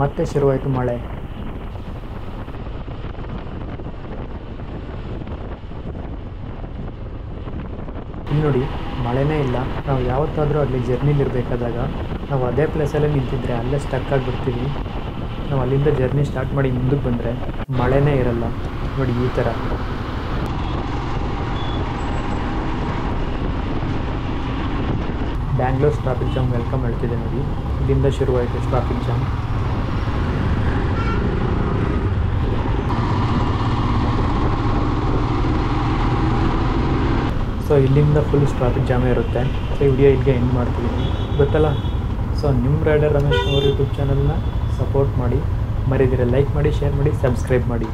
ಮತ್ತೆ ಶುರುವಾಯಿತು ಮಳೆ. ಇಲ್ಲಿ ನೋಡಿ ಮಳೆನೇ ಇಲ್ಲ. ನಾವು ಯಾವತ್ತಾದರೂ ಅಲ್ಲಿ ಜರ್ನಿಲಿರಬೇಕಾದಾಗ ನಾವು ಅದೇ ಪ್ಲೇಸಲ್ಲೇ ನಿಂತಿದ್ರೆ ಅಲ್ಲೇ ಸ್ಟಕ್ ಆಗಿಬಿಡ್ತೀವಿ. ನಾವು ಅಲ್ಲಿಂದ ಜರ್ನಿ ಸ್ಟಾರ್ಟ್ ಮಾಡಿ ಮುಂದಕ್ಕೆ ಬಂದರೆ ಮಳೆನೇ ಇರಲ್ಲ. ನೋಡಿ ಈ ಥರ. ಬ್ಯಾಂಗ್ಳೂರ್ ಟ್ರಾಫಿಕ್ ಜಾಮ್ ವೆಲ್ಕಮ್ ಹೇಳ್ತಿದೆ ನೋಡಿ. ಇಲ್ಲಿಂದ ಶುರುವಾಯಿತು ಟ್ರಾಫಿಕ್ ಜಾಮ್. ಸೊ ಇಲ್ಲಿಂದ ಫುಲ್ ಟ್ರಾಫಿಕ್ ಜಾಮೇ ಇರುತ್ತೆ. ಸೊ ಈ ವಿಡಿಯೋ ಇಲ್ಲಿಗೆ ಎಂಡ್ ಮಾಡ್ತಿದ್ದೀನಿ, ಗೊತ್ತಲ್ಲ. ಸೊ ನಿಮ್ಮ ರೈಡರ್ ರಮೇಶ್ ಅವ್ರ ಯೂಟ್ಯೂಬ್ ಚಾನಲ್ನ ಸಪೋರ್ಟ್ ಮಾಡಿ, ಮರಿದಿರ ಲೈಕ್ ಮಾಡಿ, ಶೇರ್ ಮಾಡಿ, ಸಬ್ಸ್ಕ್ರೈಬ್ ಮಾಡಿ.